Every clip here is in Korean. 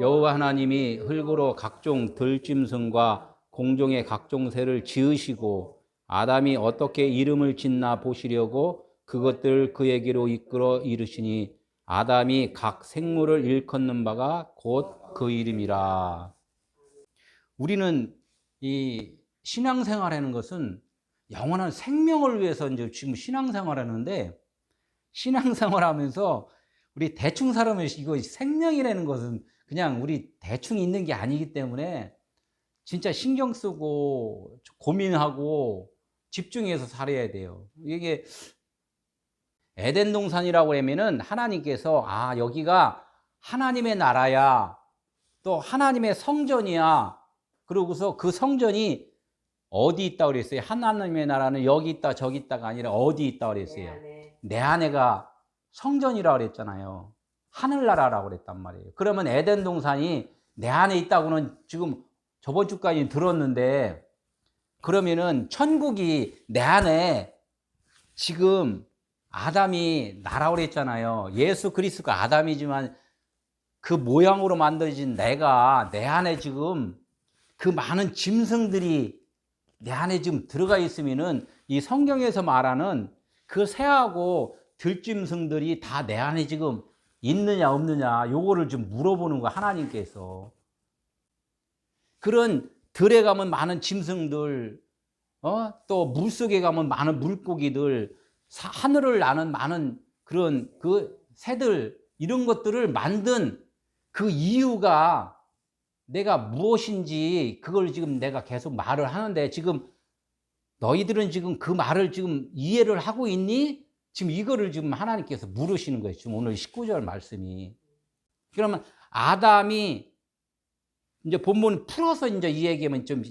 여호와 하나님이 흙으로 각종 들짐승과 공중의 각종 새를 지으시고 아담이 어떻게 이름을 짓나 보시려고 그것들 그에게로 이끌어 이르시니 아담이 각 생물을 일컫는 바가 곧 그 이름이라. 우리는 이 신앙생활하는 것은 영원한 생명을 위해서 이제 지금 신앙생활하는데, 신앙생활하면서 우리 대충 살아면 이거 생명이라는 것은 그냥 우리 대충 있는 게 아니기 때문에 진짜 신경 쓰고 고민하고 집중해서 살아야 돼요. 이게 에덴 동산이라고 하면은 하나님께서 여기가 하나님의 나라야, 또 하나님의 성전이야. 그러고서 그 성전이 어디 있다 그랬어요? 하나님의 나라는 여기 있다 저기 있다가 아니라 어디 있다 그랬어요? 내 안에가 성전이라고 그랬잖아요. 하늘나라라고 그랬단 말이에요. 그러면 에덴 동산이 내 안에 있다고는 지금 저번 주까지 들었는데, 그러면은 천국이 내 안에 지금 아담이 나라고 그랬잖아요. 예수 그리스도가 아담이지만 그 모양으로 만들어진 내가 내 안에 지금 그 많은 짐승들이 내 안에 지금 들어가 있으면은 이 성경에서 말하는 그 새하고 들짐승들이 다 내 안에 지금 있느냐 없느냐 요거를 좀 물어보는 거, 하나님께서. 그런 들에 가면 많은 짐승들, 또 물속에 가면 많은 물고기들, 하늘을 나는 많은 그런 그 새들, 이런 것들을 만든 그 이유가 내가 무엇인지 그걸 지금 내가 계속 말을 하는데, 지금 너희들은 지금 그 말을 지금 이해를 하고 있니? 지금 이거를 지금 하나님께서 물으시는 거예요. 지금 오늘 19절 말씀이. 그러면 아담이 이제 본문 풀어서 이제 이 얘기하면 좀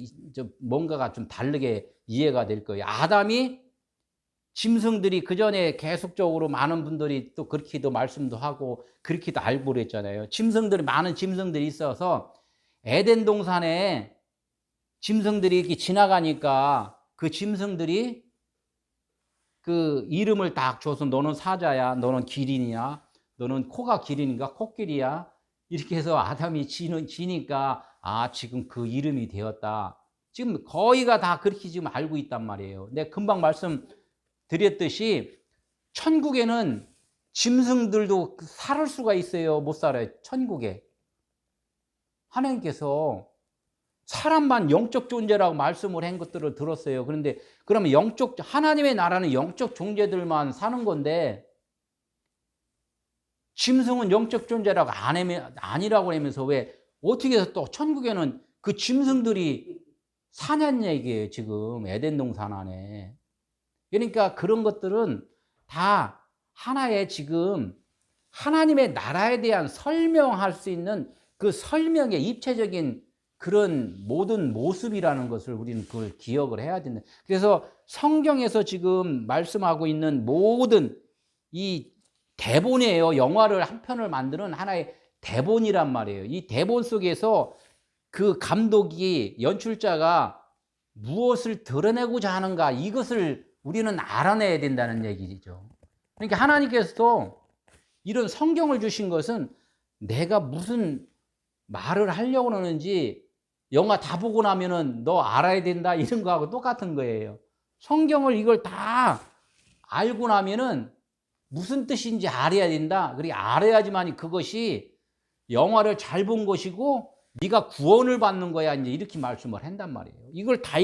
뭔가가 좀 다르게 이해가 될 거예요. 아담이 짐승들이 그 전에 계속적으로 많은 분들이 또 그렇게도 말씀도 하고 그렇게도 알고 그랬잖아요. 짐승들이, 많은 짐승들이 있어서 에덴 동산에 짐승들이 이렇게 지나가니까 그 짐승들이 그 이름을 딱 줘서 너는 사자야, 너는 기린이야, 너는 코가 기린인가 코끼리야, 이렇게 해서 아담이 지니까 지금 그 이름이 되었다. 지금 거의가 다 그렇게 지금 알고 있단 말이에요. 내가 금방 말씀드렸듯이 천국에는 짐승들도 살 수가 있어요? 못 살아요? 천국에 하나님께서 사람만 영적 존재라고 말씀을 한 것들을 들었어요. 그런데 그러면 하나님의 나라는 영적 존재들만 사는 건데, 짐승은 영적 존재라고 아니라고 하면서 왜 어떻게 해서 또 천국에는 그 짐승들이 사냐는 얘기예요. 지금 에덴 동산 안에. 그러니까 그런 것들은 다 하나의 지금 하나님의 나라에 대한 설명할 수 있는 그 설명의 입체적인 그런 모든 모습이라는 것을 우리는 그걸 기억을 해야 된다. 그래서 성경에서 지금 말씀하고 있는 모든 이 대본이에요. 영화를 한 편을 만드는 하나의 대본이란 말이에요. 이 대본 속에서 그 감독이, 연출자가 무엇을 드러내고자 하는가, 이것을 우리는 알아내야 된다는 얘기죠. 그러니까 하나님께서도 이런 성경을 주신 것은 내가 무슨 말을 하려고 하는지 영화 다 보고 나면은 너 알아야 된다 이런 거하고 똑같은 거예요. 성경을 이걸 다 알고 나면은 무슨 뜻인지 알아야 된다. 그리고 알아야지만 그것이 영화를 잘 본 것이고 네가 구원을 받는 거야, 이제 이렇게 말씀을 한단 말이에요. 이걸 다.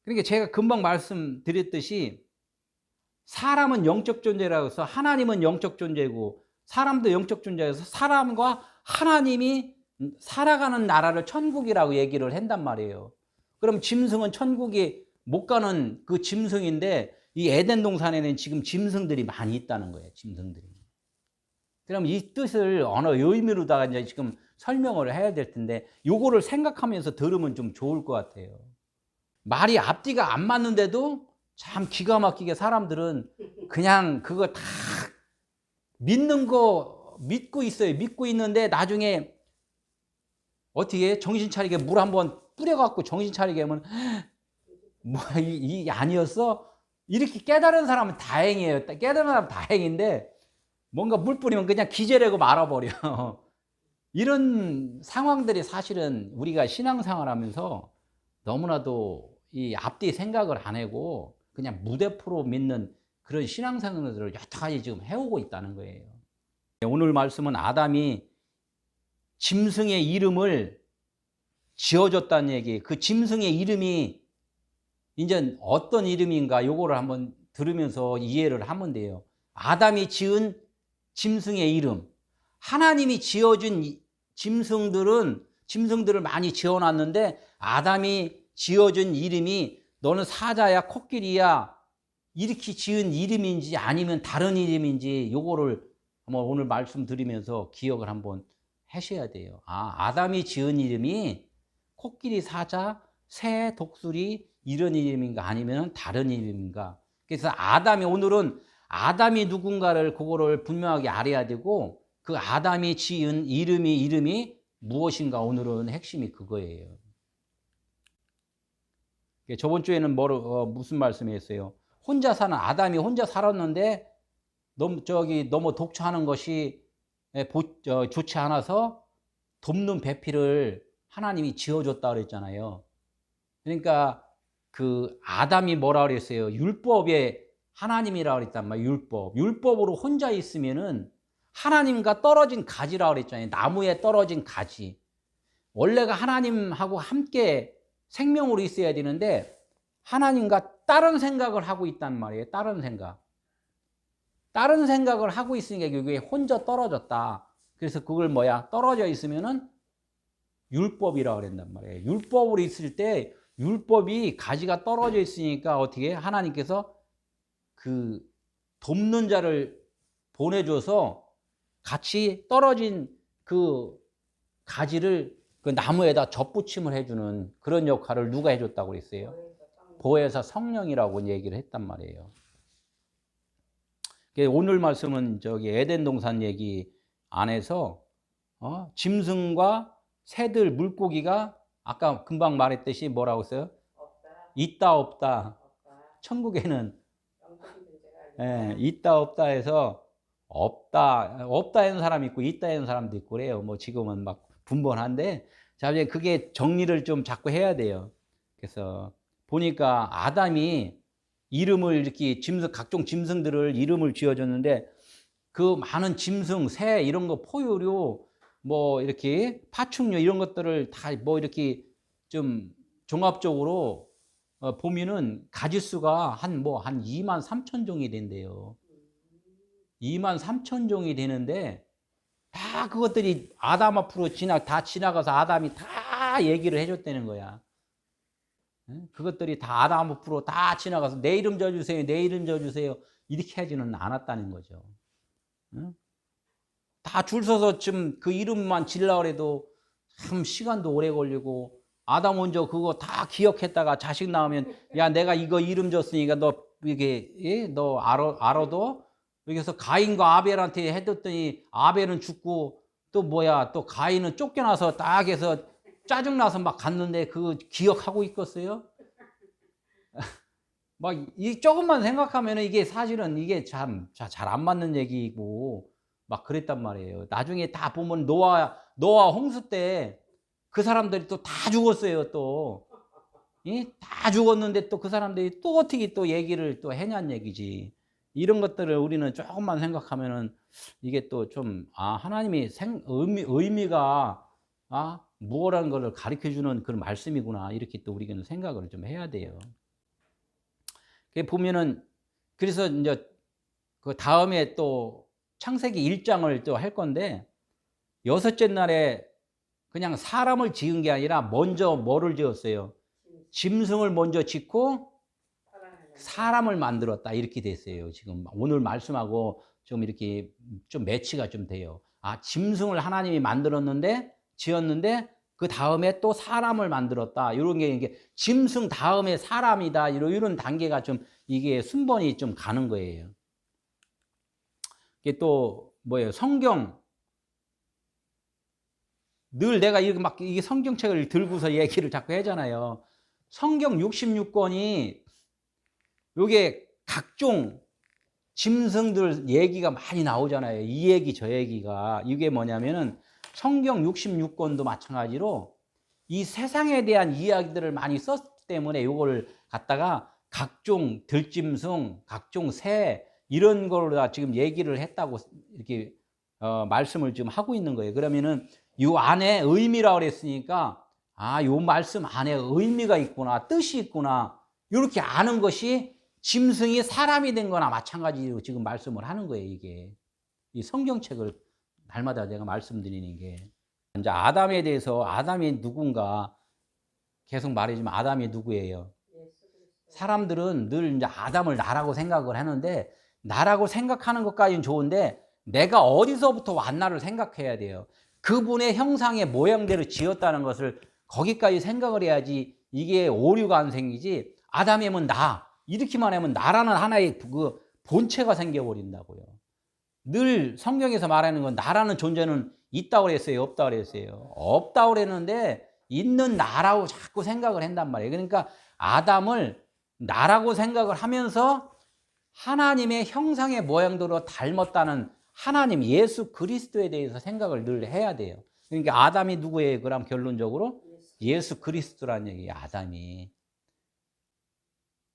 그러니까 제가 금방 말씀드렸듯이 사람은 영적 존재라고 해서 하나님은 영적 존재고 사람도 영적 존재여서 사람과 하나님이 살아가는 나라를 천국이라고 얘기를 한단 말이에요. 그럼 짐승은 천국에 못 가는 그 짐승인데, 이 에덴 동산에는 지금 짐승들이 많이 있다는 거예요. 짐승들이. 그럼 이 뜻을 어느 의미로다가 이제 지금 설명을 해야 될 텐데, 요거를 생각하면서 들으면 좀 좋을 것 같아요. 말이 앞뒤가 안 맞는데도 참 기가 막히게 사람들은 그냥 그거 다 믿는 거 믿고 있어요. 믿고 있는데 나중에 어떻게 정신 차리게 물 한번 뿌려갖고 정신 차리게 하면 이 아니었어? 이렇게 깨달은 사람은 다행이에요. 깨달은 사람은 다행인데 뭔가 물 뿌리면 그냥 기절하고 말아버려. 이런 상황들이 사실은 우리가 신앙생활 하면서 너무나도 이 앞뒤 생각을 안 하고 그냥 무대포로 믿는 그런 신앙생활들을 여태까지 지금 해오고 있다는 거예요. 오늘 말씀은 아담이 짐승의 이름을 지어줬다는 얘기. 그 짐승의 이름이 이제 어떤 이름인가 요거를 한번 들으면서 이해를 하면 돼요. 아담이 지은 짐승의 이름. 하나님이 지어준 짐승들을 많이 지어놨는데 아담이 지어준 이름이 너는 사자야 코끼리야 이렇게 지은 이름인지 아니면 다른 이름인지 요거를 한번 오늘 말씀드리면서 기억을 한번 하셔야 돼요. 아담이 지은 이름이 코끼리, 사자, 새, 독수리 이런 이름인가 아니면 다른 이름인가. 그래서 오늘은 아담이 누군가를 그거를 분명하게 알아야 되고 그 아담이 지은 이름이 무엇인가 오늘은 핵심이 그거예요. 저번 주에는 무슨 말씀이었어요? 아담이 혼자 살았는데 너무 독처하는 것이 좋지 않아서 돕는 배필을 하나님이 지어줬다 그랬잖아요. 그러니까 그 아담이 뭐라 그랬어요? 율법의 하나님이라 그랬단 말이에요. 율법으로 혼자 있으면은 하나님과 떨어진 가지라 그랬잖아요. 나무에 떨어진 가지. 원래가 하나님하고 함께 생명으로 있어야 되는데 하나님과 다른 생각을 하고 있단 말이에요. 다른 생각을 하고 있으니까 그게 혼자 떨어졌다. 그래서 그걸 떨어져 있으면은 율법이라 그랬단 말이에요. 율법으로 있을 때 율법이 가지가 떨어져 있으니까 어떻게 하나님께서 그 돕는 자를 보내줘서 같이 떨어진 그 가지를 그 나무에다 접붙임을 해주는 그런 역할을 누가 해줬다고 그랬어요? 보혜사 성령이라고 얘기를 했단 말이에요. 오늘 말씀은 에덴 동산 얘기 안에서 짐승과 새들, 물고기가 아까 금방 말했듯이 뭐라고 했어요? 있다 없다. 천국에는 있다 없다 해서 없다 하는 사람이 있고 있다 하는 사람도 있고 그래요. 지금은 막 분분한데 자 이제 그게 정리를 좀 자꾸 해야 돼요. 그래서 보니까 아담이 이름을 이렇게 각종 짐승들을 이름을 지어줬는데 그 많은 짐승, 새 이런 거 포유류 이렇게 파충류 이런 것들을 다 이렇게 좀 종합적으로 보면은 가지수가 한 2만 3천 종이 된대요. 2만 3천 종이 되는데 다 그것들이 아담 앞으로 다 지나가서 아담이 다 얘기를 해줬다는 거야. 그것들이 다 아담 앞으로 다 지나가서 내 이름 져주세요, 내 이름 져주세요 이렇게 하지는 않았다는 거죠. 다 줄 서서 지금 그 이름만 지으려고 해도 참 시간도 오래 걸리고 아담 먼저 그거 다 기억했다가 자식 나오면 야 내가 이거 이름 줬으니까 너 이게 너 알아도 여기서 가인과 아벨한테 해뒀더니 아벨은 죽고 또 가인은 쫓겨나서 딱 해서 짜증나서 막 갔는데 그거 기억하고 있겠어요? 이 조금만 생각하면 이게 사실은 이게 참 잘 안 맞는 얘기고 막 그랬단 말이에요. 나중에 다 보면 노아 홍수 때 그 사람들이 또 다 죽었어요. 다 죽었는데 또 그 사람들이 또 어떻게 또 얘기를 또 해냐는 얘기지. 이런 것들을 우리는 조금만 생각하면은 이게 또 좀 하나님이 의미가 무엇라는 것을 가르쳐 주는 그런 말씀이구나 이렇게 또 우리는 생각을 좀 해야 돼요. 보면은 그래서 이제 그 다음에 또 창세기 1장을 또 할 건데 여섯째 날에 그냥 사람을 지은 게 아니라 먼저 뭐를 지었어요? 짐승을 먼저 짓고 사람을 만들었다 이렇게 됐어요. 지금 오늘 말씀하고 좀 이렇게 좀 매치가 좀 돼요. 짐승을 하나님이 지었는데 그 다음에 또 사람을 만들었다. 이런 게 이게 짐승 다음에 사람이다. 이런 단계가 좀 이게 순번이 좀 가는 거예요. 이게 또 뭐예요? 성경 늘 내가 이렇게 이게 성경책을 들고서 얘기를 자꾸 하잖아요. 성경 66권이 요게 각종 짐승들 얘기가 많이 나오잖아요. 이 얘기 저 얘기가 이게 뭐냐면은 성경 66권도 마찬가지로 이 세상에 대한 이야기들을 많이 썼기 때문에 이걸 갖다가 각종 들짐승, 각종 새 이런 걸로 다 지금 얘기를 했다고 이렇게 말씀을 지금 하고 있는 거예요. 그러면은 이 안에 의미라고 그랬으니까 요 말씀 안에 의미가 있구나, 뜻이 있구나 이렇게 아는 것이 짐승이 사람이 된 거나 마찬가지로 지금 말씀을 하는 거예요. 이게 이 성경책을 날마다 제가 말씀드리는 게 이제 아담에 대해서 아담이 누군가 계속 말해주면 아담이 누구예요? 사람들은 늘 이제 아담을 나라고 생각을 하는데 나라고 생각하는 것까지는 좋은데 내가 어디서부터 왔나를 생각해야 돼요. 그분의 형상의 모양대로 지었다는 것을 거기까지 생각을 해야지 이게 오류가 안 생기지. 아담이면 나 이렇게만 하면 나라는 하나의 그 본체가 생겨버린다고요. 늘 성경에서 말하는 건 나라는 존재는 있다고 그랬어요, 없다고 그랬어요? 없다고 그랬는데 있는 나라고 자꾸 생각을 한단 말이에요. 그러니까 아담을 나라고 생각을 하면서 하나님의 형상의 모양대로 닮았다는 하나님 예수 그리스도에 대해서 생각을 늘 해야 돼요. 그러니까 아담이 누구예요? 그럼 결론적으로 예수 그리스도라는 얘기예요. 아담이.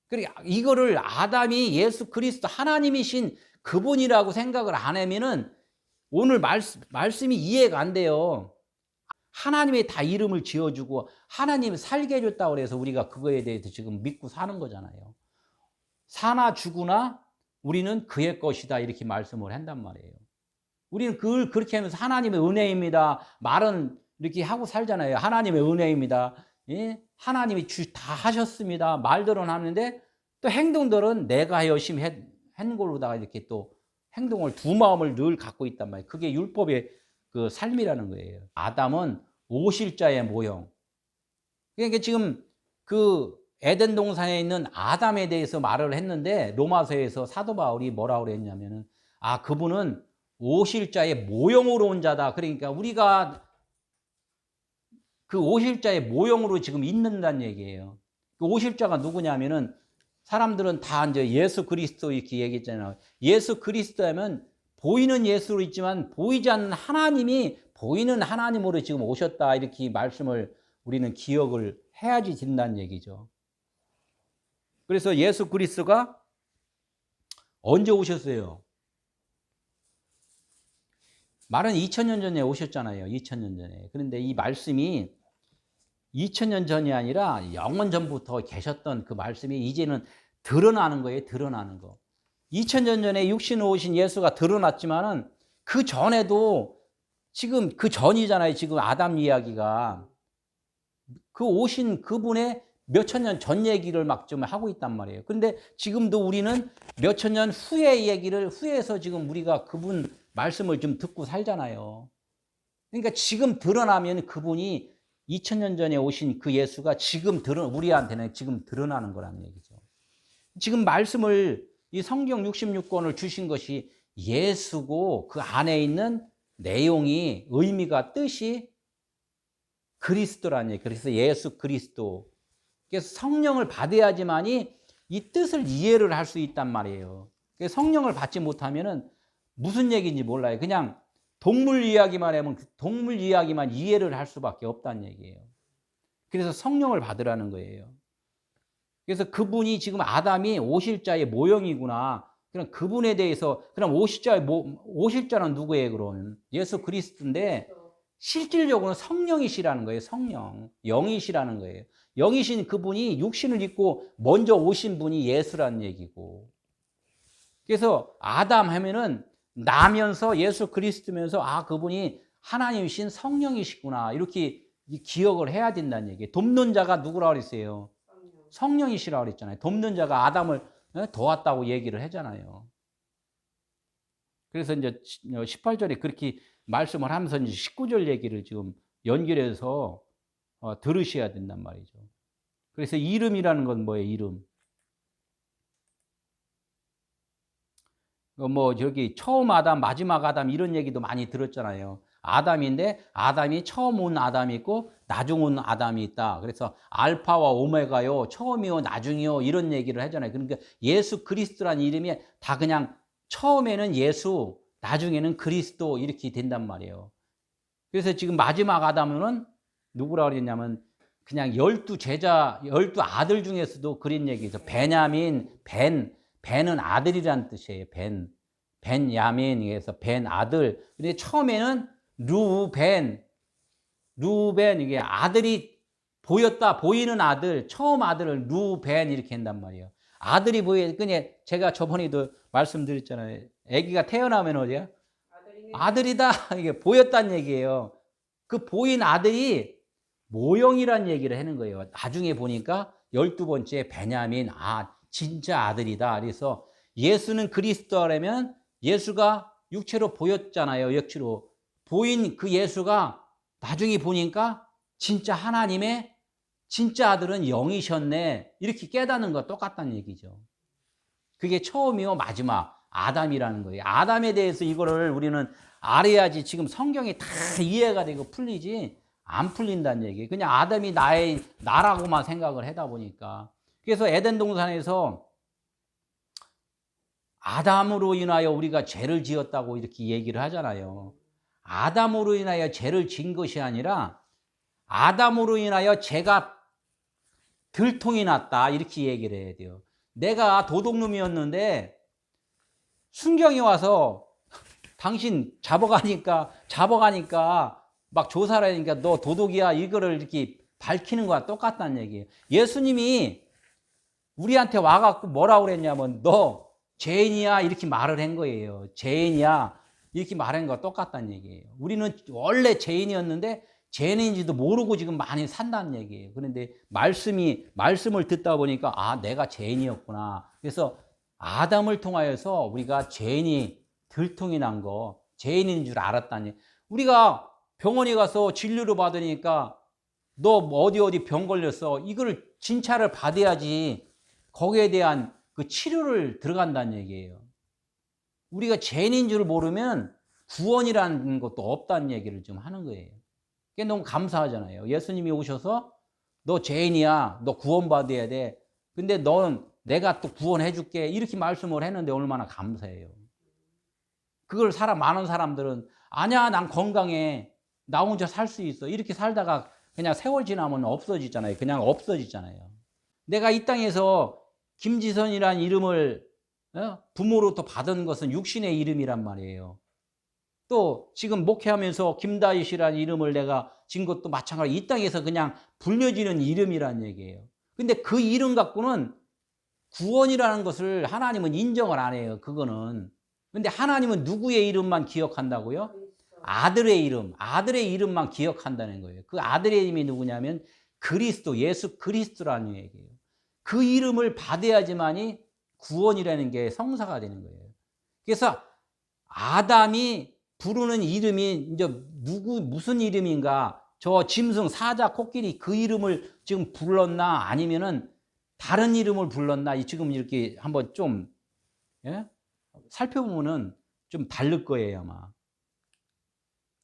그러니까 이거를 아담이 예수 그리스도 하나님이신 그분이라고 생각을 안 하면은 오늘 말씀이 이해가 안 돼요. 하나님이 다 이름을 지어주고 하나님이 살게 해줬다고 그래서 우리가 그거에 대해서 지금 믿고 사는 거잖아요. 사나 죽으나 우리는 그의 것이다 이렇게 말씀을 한단 말이에요. 우리는 그걸 그렇게 하면서 하나님의 은혜입니다. 말은 이렇게 하고 살잖아요. 하나님의 은혜입니다. 예? 하나님이 다 하셨습니다. 말들은 하는데 또 행동들은 내가 열심히 한 걸로다가 이렇게 또 행동을 두 마음을 늘 갖고 있단 말이에요. 그게 율법의 그 삶이라는 거예요. 아담은 오실자의 모형. 그러니까 지금 그 에덴 동산에 있는 아담에 대해서 말을 했는데 로마서에서 사도 바울이 뭐라고 그랬냐면은 그분은 오실자의 모형으로 온 자다. 그러니까 우리가 그 오실자의 모형으로 지금 있는다는 얘기예요. 그 오실자가 누구냐면은 사람들은 다 이제 예수 그리스도 이렇게 얘기했잖아요. 예수 그리스도 하면 보이는 예수로 있지만 보이지 않는 하나님이 보이는 하나님으로 지금 오셨다 이렇게 말씀을 우리는 기억을 해야지 된다는 얘기죠. 그래서 예수 그리스도가 언제 오셨어요? 말은 2000년 전에 오셨잖아요. 2000년 전에. 그런데 이 말씀이 2000년 전이 아니라 영원 전부터 계셨던 그 말씀이 이제는 드러나는 거예요. 드러나는 거. 2000년 전에 육신으로 오신 예수가 드러났지만은 그 전에도 지금 그 전이잖아요. 지금 아담 이야기가. 그 오신 그분의 몇천 년 전 얘기를 막 좀 하고 있단 말이에요. 그런데 지금도 우리는 몇천 년 후의 얘기를 후에서 지금 우리가 그분 말씀을 좀 듣고 살잖아요. 그러니까 지금 드러나면 그분이 2000년 전에 오신 그 예수가 지금 우리한테는 지금 드러나는 거라는 얘기죠. 지금 말씀을 이 성경 66권을 주신 것이 예수고 그 안에 있는 내용이 의미가 뜻이 그리스도라는 얘기예요. 그래서 예수 그리스도. 그래서 성령을 받아야지만이 이 뜻을 이해를 할 수 있단 말이에요. 그래서 성령을 받지 못하면은 무슨 얘기인지 몰라요. 그냥 동물 이야기만 하면 동물 이야기만 이해를 할 수밖에 없다는 얘기예요. 그래서 성령을 받으라는 거예요. 그래서 그분이 지금 아담이 오실자의 모형이구나. 그럼 그분에 대해서 그럼 오실자는 누구예요? 그럼 예수 그리스도인데 실질적으로는 성령이시라는 거예요. 성령, 영이시라는 거예요. 영이신 그분이 육신을 입고 먼저 오신 분이 예수라는 얘기고. 그래서 아담 하면은 나면서 예수 그리스도면서 그분이 하나님이신 성령이시구나 이렇게 기억을 해야 된다는 얘기예요. 돕는 자가 누구라고 그랬어요? 성령이시라고 그랬잖아요. 돕는 자가 아담을 도왔다고 얘기를 하잖아요. 그래서 이제 18절에 그렇게 말씀을 하면서 이제 19절 얘기를 지금 연결해서 들으셔야 된단 말이죠. 그래서 이름이라는 건 뭐예요? 이름. 뭐 저기 처음 아담, 마지막 아담 이런 얘기도 많이 들었잖아요. 아담인데 아담이 처음 온 아담이 있고 나중 온 아담이 있다. 그래서 알파와 오메가요, 처음이요, 나중이요 이런 얘기를 하잖아요. 그러니까 예수 그리스도라는 이름이 다 그냥 처음에는 예수, 나중에는 그리스도 이렇게 된단 말이에요. 그래서 지금 마지막 아담은 누구라고 그랬냐면 그냥 12제자, 12아들 중에서도 그런 얘기죠. 베냐민, 벤은 아들이라는 뜻이에요. 벤야민에서 벤 아들. 근데 처음에는 루벤, 이게 아들이 보이는 아들, 처음 아들을 루벤 이렇게 한단 말이에요. 아들이 그냥 제가 저번에도 말씀드렸잖아요. 아기가 태어나면 어디야? 아들이다. 이게 보였다는 얘기예요. 그 보인 아들이 모형이란 얘기를 하는 거예요. 나중에 보니까 12번째 베냐민, 진짜 아들이다. 그래서 예수는 그리스도라면 예수가 육체로 보였잖아요. 육체로. 보인 그 예수가 나중에 보니까 진짜 하나님의 진짜 아들은 영이셨네. 이렇게 깨닫는 거 똑같다는 얘기죠. 그게 처음이요, 마지막. 아담이라는 거예요. 아담에 대해서 이거를 우리는 알아야지 지금 성경이 다 이해가 되고 풀리지 안 풀린다는 얘기예요. 그냥 아담이 나라고만 생각을 하다 보니까. 그래서 에덴 동산에서 아담으로 인하여 우리가 죄를 지었다고 이렇게 얘기를 하잖아요. 아담으로 인하여 죄를 지은 것이 아니라 아담으로 인하여 죄가 들통이 났다 이렇게 얘기를 해야 돼요. 내가 도둑놈이었는데 순경이 와서 당신 잡아가니까 막 조사를 하니까 너 도둑이야 이거를 이렇게 밝히는 거와 똑같다는 얘기예요. 예수님이 우리한테 와갖고 뭐라고 그랬냐면 너 죄인이야 이렇게 말을 한 거예요. 죄인이야 이렇게 말한 거와 똑같다는 얘기예요. 우리는 원래 죄인이었는데 죄인인지도 모르고 지금 많이 산다는 얘기예요. 그런데 말씀을 듣다 보니까 내가 죄인이었구나. 그래서 아담을 통하여서 우리가 죄인이 들통이 난 거, 죄인인 줄 알았다니. 우리가 병원에 가서 진료를 받으니까 너 어디 병 걸렸어. 이거를 진찰을 받아야지 거기에 대한 그 치료를 들어간다는 얘기예요. 우리가 죄인인 줄 모르면 구원이라는 것도 없다는 얘기를 좀 하는 거예요. 그게 너무 감사하잖아요. 예수님이 오셔서 너 죄인이야. 너 구원받아야 돼. 근데 넌 내가 또 구원해 줄게. 이렇게 말씀을 했는데 얼마나 감사해요. 그걸 많은 사람들은 아니야 난 건강해. 나 혼자 살 수 있어. 이렇게 살다가 그냥 세월 지나면 없어지잖아요. 그냥 없어지잖아요. 내가 이 땅에서 김지선이라는 이름을 부모로부터 받은 것은 육신의 이름이란 말이에요. 또 지금 목회하면서 김다윗이라는 이름을 내가 진 것도 마찬가지로 이 땅에서 그냥 불려지는 이름이란 얘기예요. 근데 그 이름 갖고는 구원이라는 것을 하나님은 인정을 안 해요. 그거는. 근데 하나님은 누구의 이름만 기억한다고요? 아들의 이름만 기억한다는 거예요. 그 아들의 이름이 누구냐면 그리스도, 예수 그리스도라는 얘기예요. 그 이름을 받아야지만이 구원이라는 게 성사가 되는 거예요. 그래서 아담이 부르는 이름이 이제 무슨 이름인가? 저 짐승, 사자, 코끼리 그 이름을 지금 불렀나? 아니면은 다른 이름을 불렀나? 지금 이렇게 한번 좀 살펴보면은 좀 다를 거예요, 아마.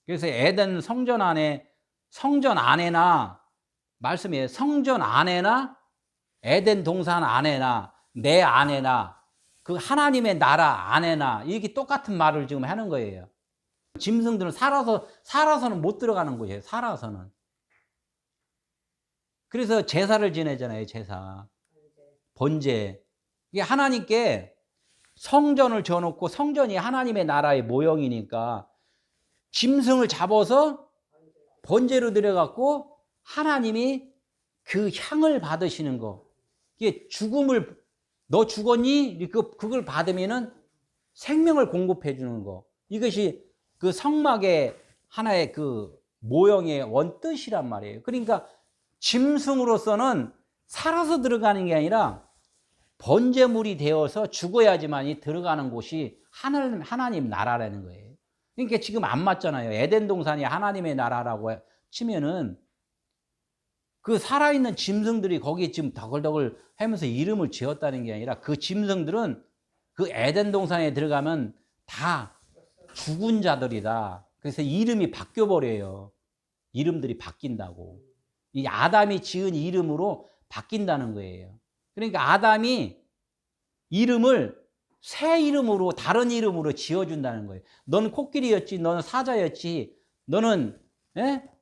그래서 에덴 성전 안에나 말씀이에요. 성전 안에나 에덴 동산 안에나 내 안에나 그 하나님의 나라 안에나 이게 똑같은 말을 지금 하는 거예요. 짐승들은 살아서는 못 들어가는 거예요. 살아서는. 그래서 제사를 지내잖아요. 제사. 번제. 이게 하나님께 성전을 지어놓고 성전이 하나님의 나라의 모형이니까 짐승을 잡아서 번제로 들여갖고 하나님이 그 향을 받으시는 거. 이게 너 죽었니? 그걸 받으면은 생명을 공급해 주는 거. 이것이 그 성막의 하나의 그 모형의 원뜻이란 말이에요. 그러니까 짐승으로서는 살아서 들어가는 게 아니라 번제물이 되어서 죽어야지만이 들어가는 곳이 하나님 나라라는 거예요. 그러니까 지금 안 맞잖아요. 에덴 동산이 하나님의 나라라고 치면은 그 살아있는 짐승들이 거기에 지금 덕을덕을 하면서 이름을 지었다는 게 아니라 그 짐승들은 그 에덴 동산에 들어가면 다 죽은 자들이다. 그래서 이름이 바뀌어버려요. 이름들이 바뀐다고. 이 아담이 지은 이름으로 바뀐다는 거예요. 그러니까 아담이 이름을 새 이름으로 다른 이름으로 지어준다는 거예요. 너는 코끼리였지, 너는 사자였지, 너는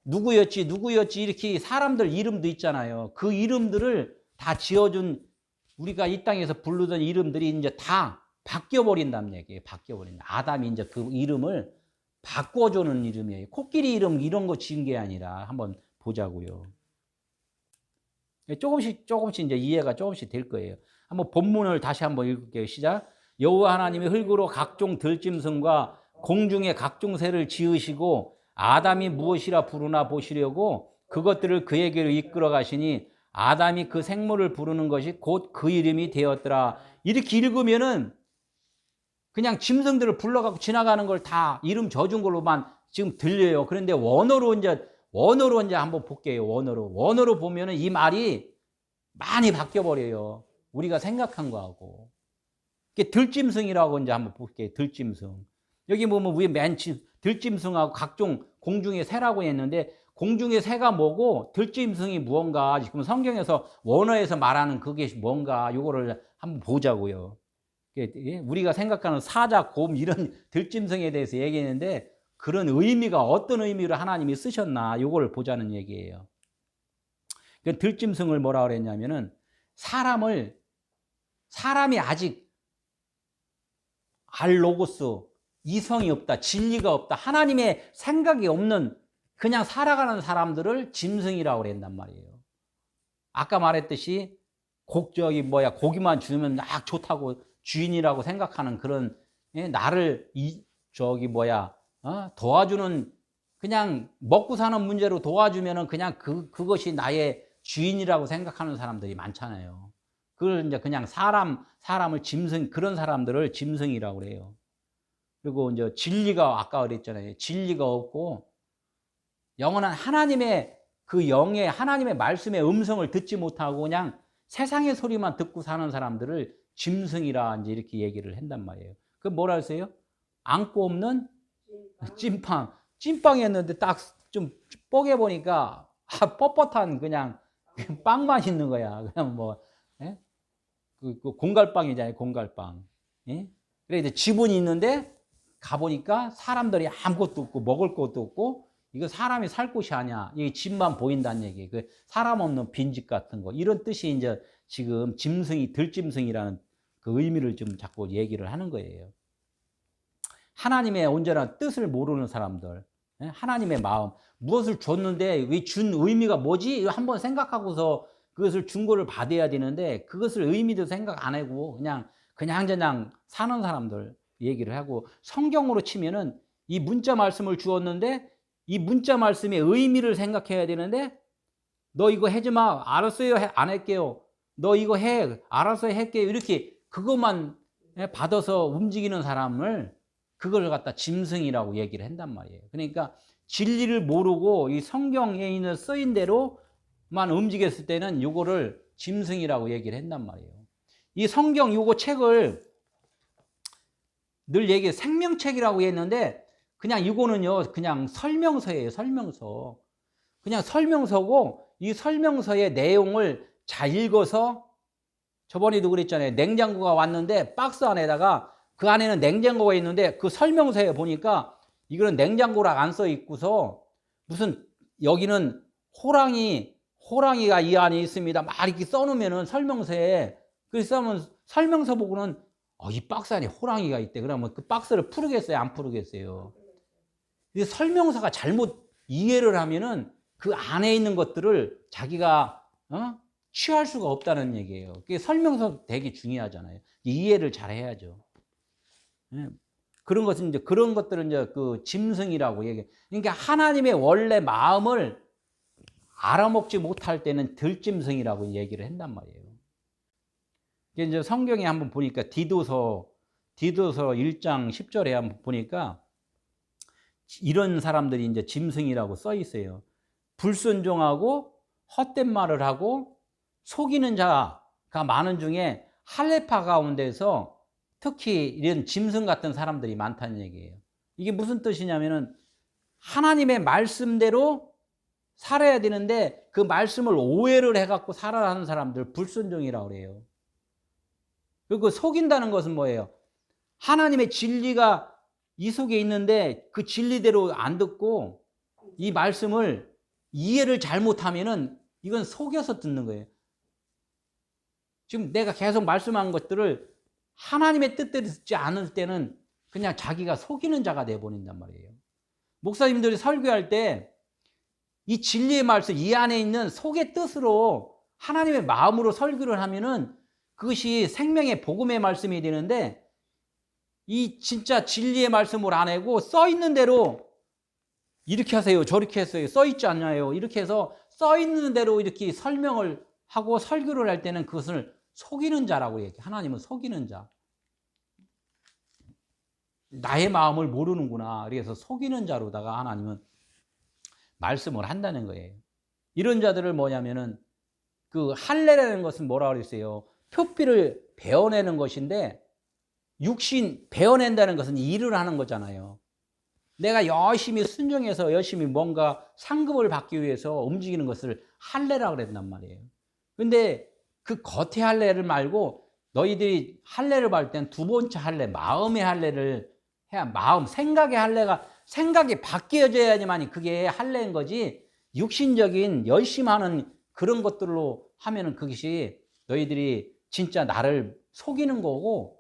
누구였지 이렇게 사람들 이름도 있잖아요. 그 이름들을 다 지어준 우리가 이 땅에서 부르던 이름들이 이제 다 바뀌어버린다는 얘기예요. 바뀌어버린다. 아담이 이제 그 이름을 바꿔주는 이름이에요. 코끼리 이름 이런 거 지은 게 아니라 한번 보자고요. 조금씩 이제 이해가 조금씩 될 거예요. 한번 본문을 다시 한번 읽을게요. 시작. 여호와 하나님이 흙으로 각종 들짐승과 공중의 각종 새를 지으시고 아담이 무엇이라 부르나 보시려고 그것들을 그에게로 이끌어 가시니 아담이 그 생물을 부르는 것이 곧 그 이름이 되었더라. 이렇게 읽으면은 그냥 짐승들을 불러갖고 지나가는 걸 다 이름 져준 걸로만 지금 들려요. 그런데 원어로 이제 한번 볼게요. 원어로 보면은 이 말이 많이 바뀌어버려요. 우리가 생각한 거하고. 들짐승이라고 이제 한번 볼게요. 들짐승. 여기 보면 위에 들짐승하고 각종 공중의 새라고 했는데 공중의 새가 뭐고 들짐승이 무언가 지금 성경에서 원어에서 말하는 그게 뭔가 요거를 한번 보자고요. 우리가 생각하는 사자, 곰 이런 들짐승에 대해서 얘기했는데 그런 의미가 어떤 의미로 하나님이 쓰셨나 요거를 보자는 얘기예요. 들짐승을 뭐라 그랬냐면은 사람이 아직 알로고스 이성이 없다, 진리가 없다, 하나님의 생각이 없는 그냥 살아가는 사람들을 짐승이라고 그랬단 말이에요. 아까 말했듯이 고기만 주면 막 좋다고 주인이라고 생각하는 그런 나를 도와주는 그냥 먹고 사는 문제로 도와주면은 그냥 그것이 나의 주인이라고 생각하는 사람들이 많잖아요. 그걸 이제 그냥 사람을 짐승 그런 사람들을 짐승이라고 그래요. 그리고 이제 진리가 아까 그랬잖아요. 진리가 없고 영원한 하나님의 그 영의 하나님의 말씀의 음성을 듣지 못하고 그냥 세상의 소리만 듣고 사는 사람들을 짐승이라 이제 이렇게 얘기를 한단 말이에요. 그 뭐라 했어요? 안고 없는 찐빵. 찐빵이었는데 딱 좀 뽀개 보니까 뻣뻣한 그냥 빵만 있는 거야. 그냥 그 공갈빵이잖아요. 공갈빵. 예? 그래 이제 지분이 있는데 가보니까 사람들이 아무것도 없고 먹을 것도 없고 이거 사람이 살 곳이 아니야. 이게 집만 보인다는 얘기. 그 사람 없는 빈집 같은 거. 이런 뜻이 이제 지금 들짐승이라는 그 의미를 좀 자꾸 얘기를 하는 거예요. 하나님의 온전한 뜻을 모르는 사람들. 하나님의 마음. 무엇을 줬는데 왜 준 의미가 뭐지? 한번 생각하고서 그것을 준 거를 받아야 되는데 그것을 의미도 생각 안 하고 그냥 사는 사람들 얘기를 하고 성경으로 치면은 이 문자 말씀을 주었는데 이 문자 말씀의 의미를 생각해야 되는데 너 이거 하지 마. 알았어요. 안 할게요. 너 이거 해. 알아서 할게요. 이렇게 그것만 받아서 움직이는 사람을 그걸 갖다 짐승이라고 얘기를 한단 말이에요. 그러니까 진리를 모르고 이 성경에 있는 쓰인 대로만 움직였을 때는 이거를 짐승이라고 얘기를 한단 말이에요. 이 성경 요거 책을 늘 생명책이라고 했는데 그냥 이거는요 그냥 설명서예요. 설명서. 그냥 설명서고 이 설명서의 내용을 잘 읽어서 저번에도 그랬잖아요. 냉장고가 왔는데 박스 안에다가 그 안에는 냉장고가 있는데 그 설명서에 보니까 이거는 냉장고라 안 써 있고서 무슨 여기는 호랑이가 이 안에 있습니다. 막 이렇게 써놓으면은 설명서에 그래서 써면 설명서 보고는 이 박스 안에 호랑이가 있대. 그러면 그 박스를 풀겠어요? 안 풀겠어요? 설명서가 잘못 이해를 하면은 그 안에 있는 것들을 자기가 취할 수가 없다는 얘기예요. 설명서 되게 중요하잖아요. 이해를 잘 해야죠. 그런 것들은 이제 그 짐승이라고 얘기해요. 그러니까 하나님의 원래 마음을 알아먹지 못할 때는 들짐승이라고 얘기를 한단 말이에요. 이제 성경에 한번 보니까 디도서 1장 10절에 한번 보니까 이런 사람들이 이제 짐승이라고 써 있어요. 불순종하고 헛된 말을 하고 속이는 자가 많은 중에 할례파 가운데서 특히 이런 짐승 같은 사람들이 많다는 얘기예요. 이게 무슨 뜻이냐면은 하나님의 말씀대로 살아야 되는데 그 말씀을 오해를 해갖고 살아가는 사람들 불순종이라고 그래요. 그리고 속인다는 것은 뭐예요? 하나님의 진리가 이 속에 있는데 그 진리대로 안 듣고 이 말씀을 이해를 잘못하면은 이건 속여서 듣는 거예요. 지금 내가 계속 말씀한 것들을 하나님의 뜻대로 듣지 않을 때는 그냥 자기가 속이는 자가 돼버린단 말이에요. 목사님들이 설교할 때 이 진리의 말씀, 이 안에 있는 속의 뜻으로 하나님의 마음으로 설교를 하면은 그것이 생명의 복음의 말씀이 되는데, 이 진짜 진리의 말씀을 안 하고 써 있는 대로 이렇게 하세요, 저렇게 했어요, 써 있지 않나요, 이렇게 해서 써 있는 대로 이렇게 설명을 하고 설교를 할 때는 그것을 속이는 자라고 얘기해요. 하나님은 속이는 자. 나의 마음을 모르는구나. 그래서 속이는 자로다가 하나님은 말씀을 한다는 거예요. 이런 자들을 뭐냐면은 그 할례라는 것은 뭐라고 그랬어요? 표피를 베어내는 것인데, 육신 베어낸다는 것은 일을 하는 거잖아요. 내가 열심히 순종해서 열심히 뭔가 상급을 받기 위해서 움직이는 것을 할례라고 그랬단 말이에요. 근데 그 겉의 할례를 말고 너희들이 할례를 받을 땐 두 번째 할례, 마음의 할례를 해야, 마음, 생각의 할례가, 생각이 바뀌어져야지만 그게 할례인 거지, 육신적인 열심히 하는 그런 것들로 하면은 그것이 너희들이 진짜 나를 속이는 거고,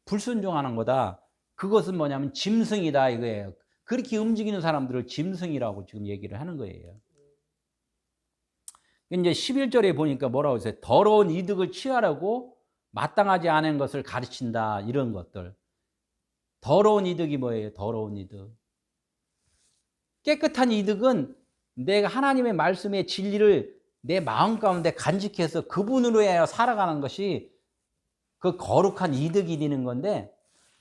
불순종하는 거다. 그것은 뭐냐면 짐승이다 이거예요. 그렇게 움직이는 사람들을 짐승이라고 지금 얘기를 하는 거예요. 이제 11절에 보니까 뭐라고 했어요? 더러운 이득을 취하려고 마땅하지 않은 것을 가르친다. 이런 것들. 더러운 이득이 뭐예요? 더러운 이득. 깨끗한 이득은 내가 하나님의 말씀의 진리를 내 마음 가운데 간직해서 그분으로 해야 살아가는 것이 그 거룩한 이득이 되는 건데,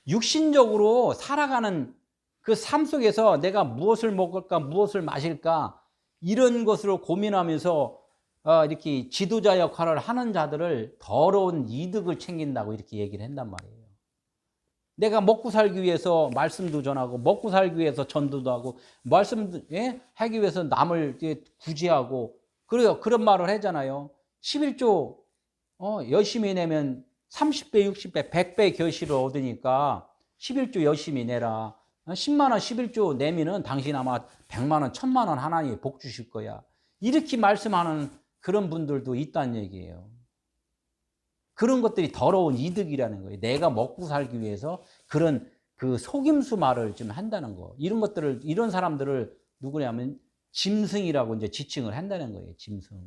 육신적으로 살아가는 그 삶 속에서 내가 무엇을 먹을까, 무엇을 마실까, 이런 것으로 고민하면서 이렇게 지도자 역할을 하는 자들을 더러운 이득을 챙긴다고 이렇게 얘기를 한단 말이에요. 내가 먹고 살기 위해서 말씀도 전하고, 먹고 살기 위해서 전도도 하고, 말씀 하기 위해서 남을 구제하고, 그래요. 그런 말을 하잖아요. 11조 열심히 내면 30배, 60배, 100배 결실을 얻으니까 11조 열심히 내라. 10만 원 11조 내면은 당신 아마 100만 원, 1000만 원 하나님이 복 주실 거야. 이렇게 말씀하는 그런 분들도 있다는 얘기예요. 그런 것들이 더러운 이득이라는 거예요. 내가 먹고 살기 위해서 그런 그 속임수 말을 좀 한다는 거. 이런 것들을, 이런 사람들을 누구냐면 짐승이라고 이제 지칭을 한다는 거예요. 짐승.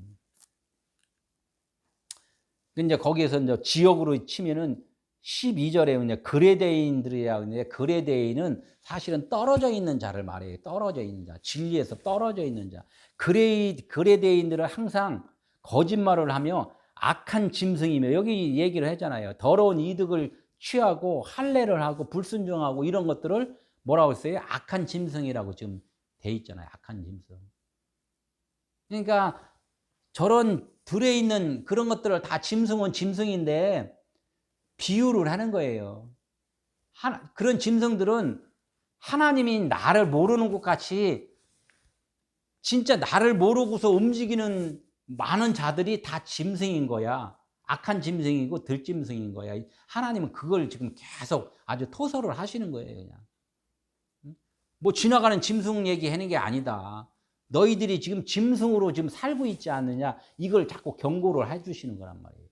이제 거기에서 이제 지역으로 치면은 12절에 이제 그레데인들이라고 하는데, 그레데인은 사실은 떨어져 있는 자를 말해요. 떨어져 있는 자. 진리에서 떨어져 있는 자. 그레데인들은 항상 거짓말을 하며 악한 짐승이며, 여기 얘기를 했잖아요. 더러운 이득을 취하고 할례를 하고 불순종하고 이런 것들을 뭐라고 했어요? 악한 짐승이라고 지금 돼 있잖아요. 악한 짐승. 그러니까 저런 들에 있는 그런 것들을 다 짐승은 짐승인데 비유를 하는 거예요. 그런 짐승들은 하나님이 나를 모르는 것 같이 진짜 나를 모르고서 움직이는 많은 자들이 다 짐승인 거야. 악한 짐승이고 들짐승인 거야. 하나님은 그걸 지금 계속 아주 토설을 하시는 거예요. 그냥. 뭐 지나가는 짐승 얘기하는 게 아니다. 너희들이 지금 짐승으로 지금 살고 있지 않느냐, 이걸 자꾸 경고를 해주시는 거란 말이에요.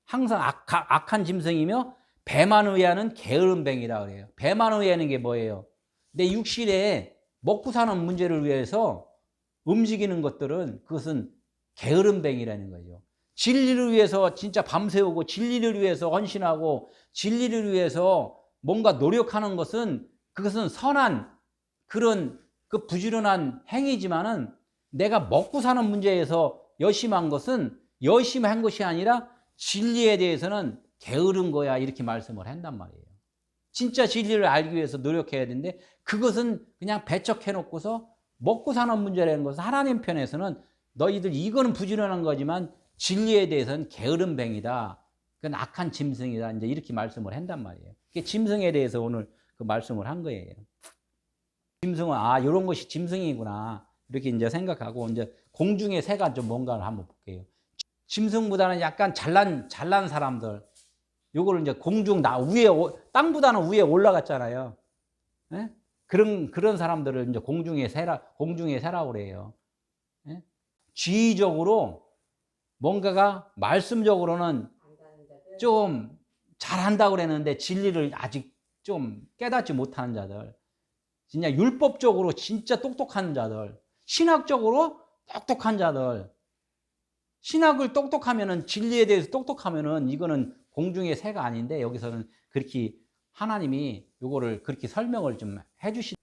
항상 악한 짐승이며 배만 의하는 게으름뱅이라 그래요. 배만 의하는 게 뭐예요? 내 육신에 먹고 사는 문제를 위해서 움직이는 것들은 그것은 게으름뱅이라는 거죠. 진리를 위해서 진짜 밤새우고 진리를 위해서 헌신하고 진리를 위해서 뭔가 노력하는 것은, 그것은 선한 그런 그 부지런한 행위지만은, 내가 먹고 사는 문제에서 열심히 한 것은 열심히 한 것이 아니라 진리에 대해서는 게으른 거야, 이렇게 말씀을 한단 말이에요. 진짜 진리를 알기 위해서 노력해야 되는데 그것은 그냥 배척해놓고서 먹고 사는 문제라는 것은 하나님 편에서는 너희들 이거는 부지런한 거지만 진리에 대해서는 게으름뱅이다. 그건 악한 짐승이다. 이제 이렇게 말씀을 한단 말이에요. 짐승에 대해서 오늘 그 말씀을 한 거예요. 짐승은 이런 것이 짐승이구나. 이렇게 이제 생각하고 이제 공중의 새가 좀 뭔가를 한번 볼게요. 짐승보다는 약간 잘난 사람들. 요거를 이제 공중 위에, 땅보다는 위에 올라갔잖아요. 네? 그런 사람들을 이제 공중의 새라고 그래요. 예? 지휘적으로 뭔가가 말씀적으로는 좀 잘한다고 그랬는데 진리를 아직 좀 깨닫지 못하는 자들, 진짜 율법적으로 진짜 똑똑한 자들, 신학적으로 똑똑한 자들, 신학을 똑똑하면은, 진리에 대해서 똑똑하면은 이거는 공중의 새가 아닌데, 여기서는 그렇게 하나님이 요거를 그렇게 설명을 좀 해주시.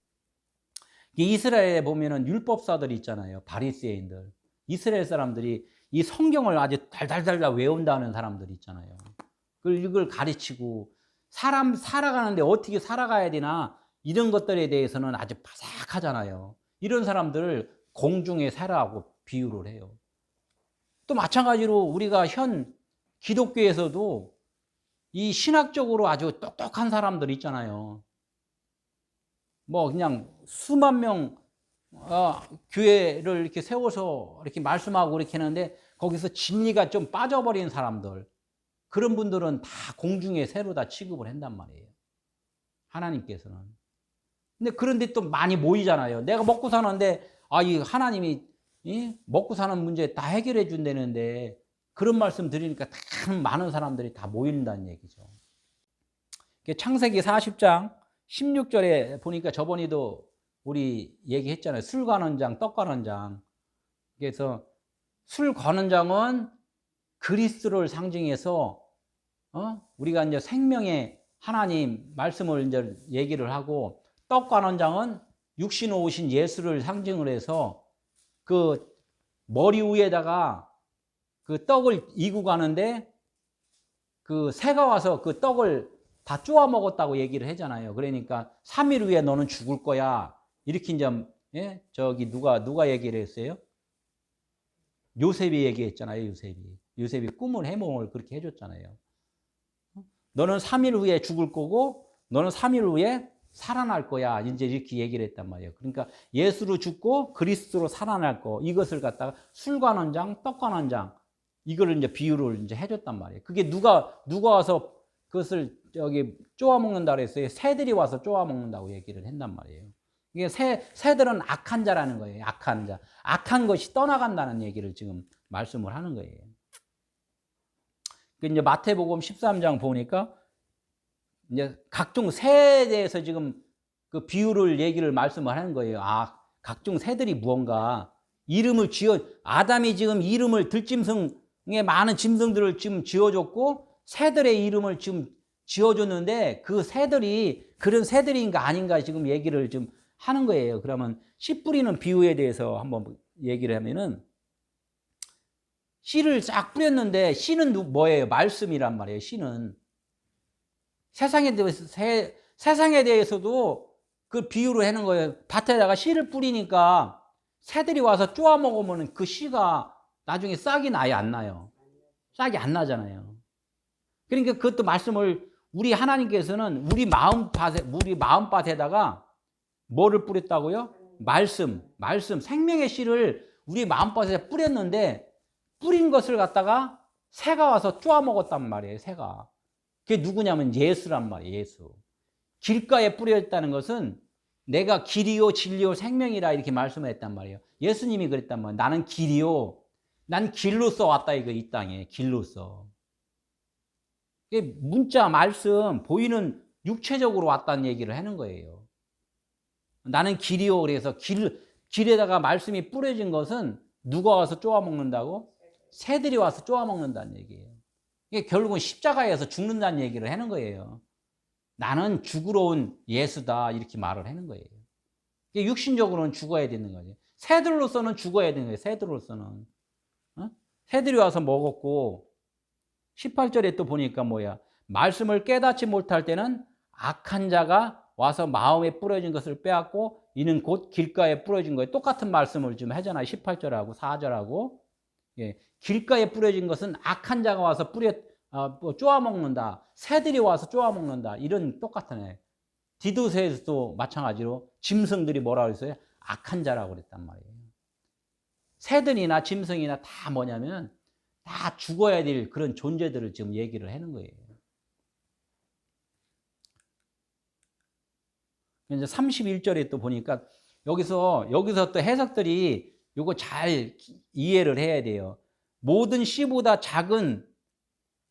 이스라엘에 보면은 율법사들이 있잖아요. 바리새인들. 이스라엘 사람들이 이 성경을 아주 달달달 외운다는 사람들이 있잖아요. 이걸 가르치고, 사람 살아가는데 어떻게 살아가야 되나 이런 것들에 대해서는 아주 바삭하잖아요. 이런 사람들을 공중의 새라고 비유를 해요. 또 마찬가지로 우리가 현 기독교에서도 이 신학적으로 아주 똑똑한 사람들 있잖아요. 뭐 그냥 수만 명 교회를 이렇게 세워서 이렇게 말씀하고 이렇게 하는데 거기서 진리가 좀 빠져버린 사람들, 그런 분들은 다 공중의 새로 다 취급을 한단 말이에요. 하나님께서는. 근데 그런데 또 많이 모이잖아요. 내가 먹고 사는데 이 하나님이 먹고 사는 문제 다 해결해 준다는데, 그런 말씀 드리니까 다 많은 사람들이 다 모인다는 얘기죠. 창세기 40장 16절에 보니까 저번에도 우리 얘기했잖아요. 술 관원 장, 떡 관원 장. 그래서 술 관원 장은 그리스도를 상징해서 우리가 이제 생명의 하나님 말씀을 이제 얘기를 하고, 떡 관원 장은 육신으로 오신 예수를 상징을 해서 그 머리 위에다가 그 떡을 이고 가는데 그 새가 와서 그 떡을 다 쪼아 먹었다고 얘기를 하잖아요. 그러니까 3일 후에 너는 죽을 거야. 이렇게 이제 저기 누가 얘기를 했어요? 요셉이 얘기했잖아요. 요셉이 꿈을 해몽을 그렇게 해줬잖아요. 너는 3일 후에 죽을 거고 너는 3일 후에 살아날 거야. 이제 이렇게 얘기를 했단 말이에요. 그러니까 예수로 죽고 그리스도로 살아날 거, 이것을 갖다가 술관원장, 떡관원장, 이거를 이제 비유를 이제 해줬단 말이에요. 그게 누가 와서 그것을 저기 쪼아 먹는다 그랬어요. 새들이 와서 쪼아 먹는다고 얘기를 했단 말이에요. 이게 새들은 악한 자라는 거예요. 악한 자. 악한 것이 떠나간다는 얘기를 지금 말씀을 하는 거예요. 이제 마태복음 13장 보니까 이제 각종 새에 대해서 지금 그 비유를 얘기를 말씀을 하는 거예요. 각종 새들이 무언가 이름을 아담이 지금 이름을 들짐승의 많은 짐승들을 지금 지어줬고 새들의 이름을 지금 지어줬는데, 그 새들이 그런 새들인가 아닌가 지금 얘기를 좀 하는 거예요. 그러면 씨 뿌리는 비유에 대해서 한번 얘기를 하면은, 씨를 쫙 뿌렸는데 씨는 뭐예요? 말씀이란 말이에요. 씨는 세상에 대해서도 그 비유를 하는 거예요. 밭에다가 씨를 뿌리니까 새들이 와서 쪼아 먹으면 그 씨가 나중에 싹이 나요, 안 나요? 싹이 안 나잖아요. 그러니까 그것도 말씀을 우리 하나님께서는 우리 마음밭에다가 뭐를 뿌렸다고요? 말씀, 생명의 씨를 우리 마음밭에 뿌렸는데, 뿌린 것을 갖다가 새가 와서 쪼아 먹었단 말이에요. 새가. 그게 누구냐면 예수란 말이에요. 예수. 길가에 뿌려졌다는 것은 내가 길이요 진리요 생명이라 이렇게 말씀을 했단 말이에요. 예수님이 그랬단 말이에요. 나는 길이요, 난 길로서 왔다, 이거 이 땅에 길로서. 문자 말씀 보이는 육체적으로 왔다는 얘기를 하는 거예요. 나는 길이요. 그래서 길에다가 말씀이 뿌려진 것은 누가 와서 쪼아 먹는다고? 새들이 와서 쪼아 먹는다는 얘기예요. 이게 결국은 십자가에서 죽는다는 얘기를 하는 거예요. 나는 죽으러 온 예수다, 이렇게 말을 하는 거예요. 육신적으로는 죽어야 되는 거죠. 새들로서는 죽어야 되는 거예요. 새들로서는. 새들이 와서 먹었고, 18절에 또 보니까 뭐야? 말씀을 깨닫지 못할 때는 악한 자가 와서 마음에 뿌려진 것을 빼앗고 이는 곧 길가에 뿌려진 거예요. 똑같은 말씀을 좀 하잖아요. 18절하고 4절하고. 예, 길가에 뿌려진 것은 악한 자가 와서 쪼아먹는다. 새들이 와서 쪼아먹는다. 이런 똑같은 애. 디도서에서도 마찬가지로 짐승들이 뭐라고 그랬어요? 악한 자라고 그랬단 말이에요. 새들이나 짐승이나 다 뭐냐면 다 죽어야 될 그런 존재들을 지금 얘기를 하는 거예요. 이제 31절에 또 보니까 여기서 또 해석들이 요거 잘 이해를 해야 돼요. 모든 씨보다 작은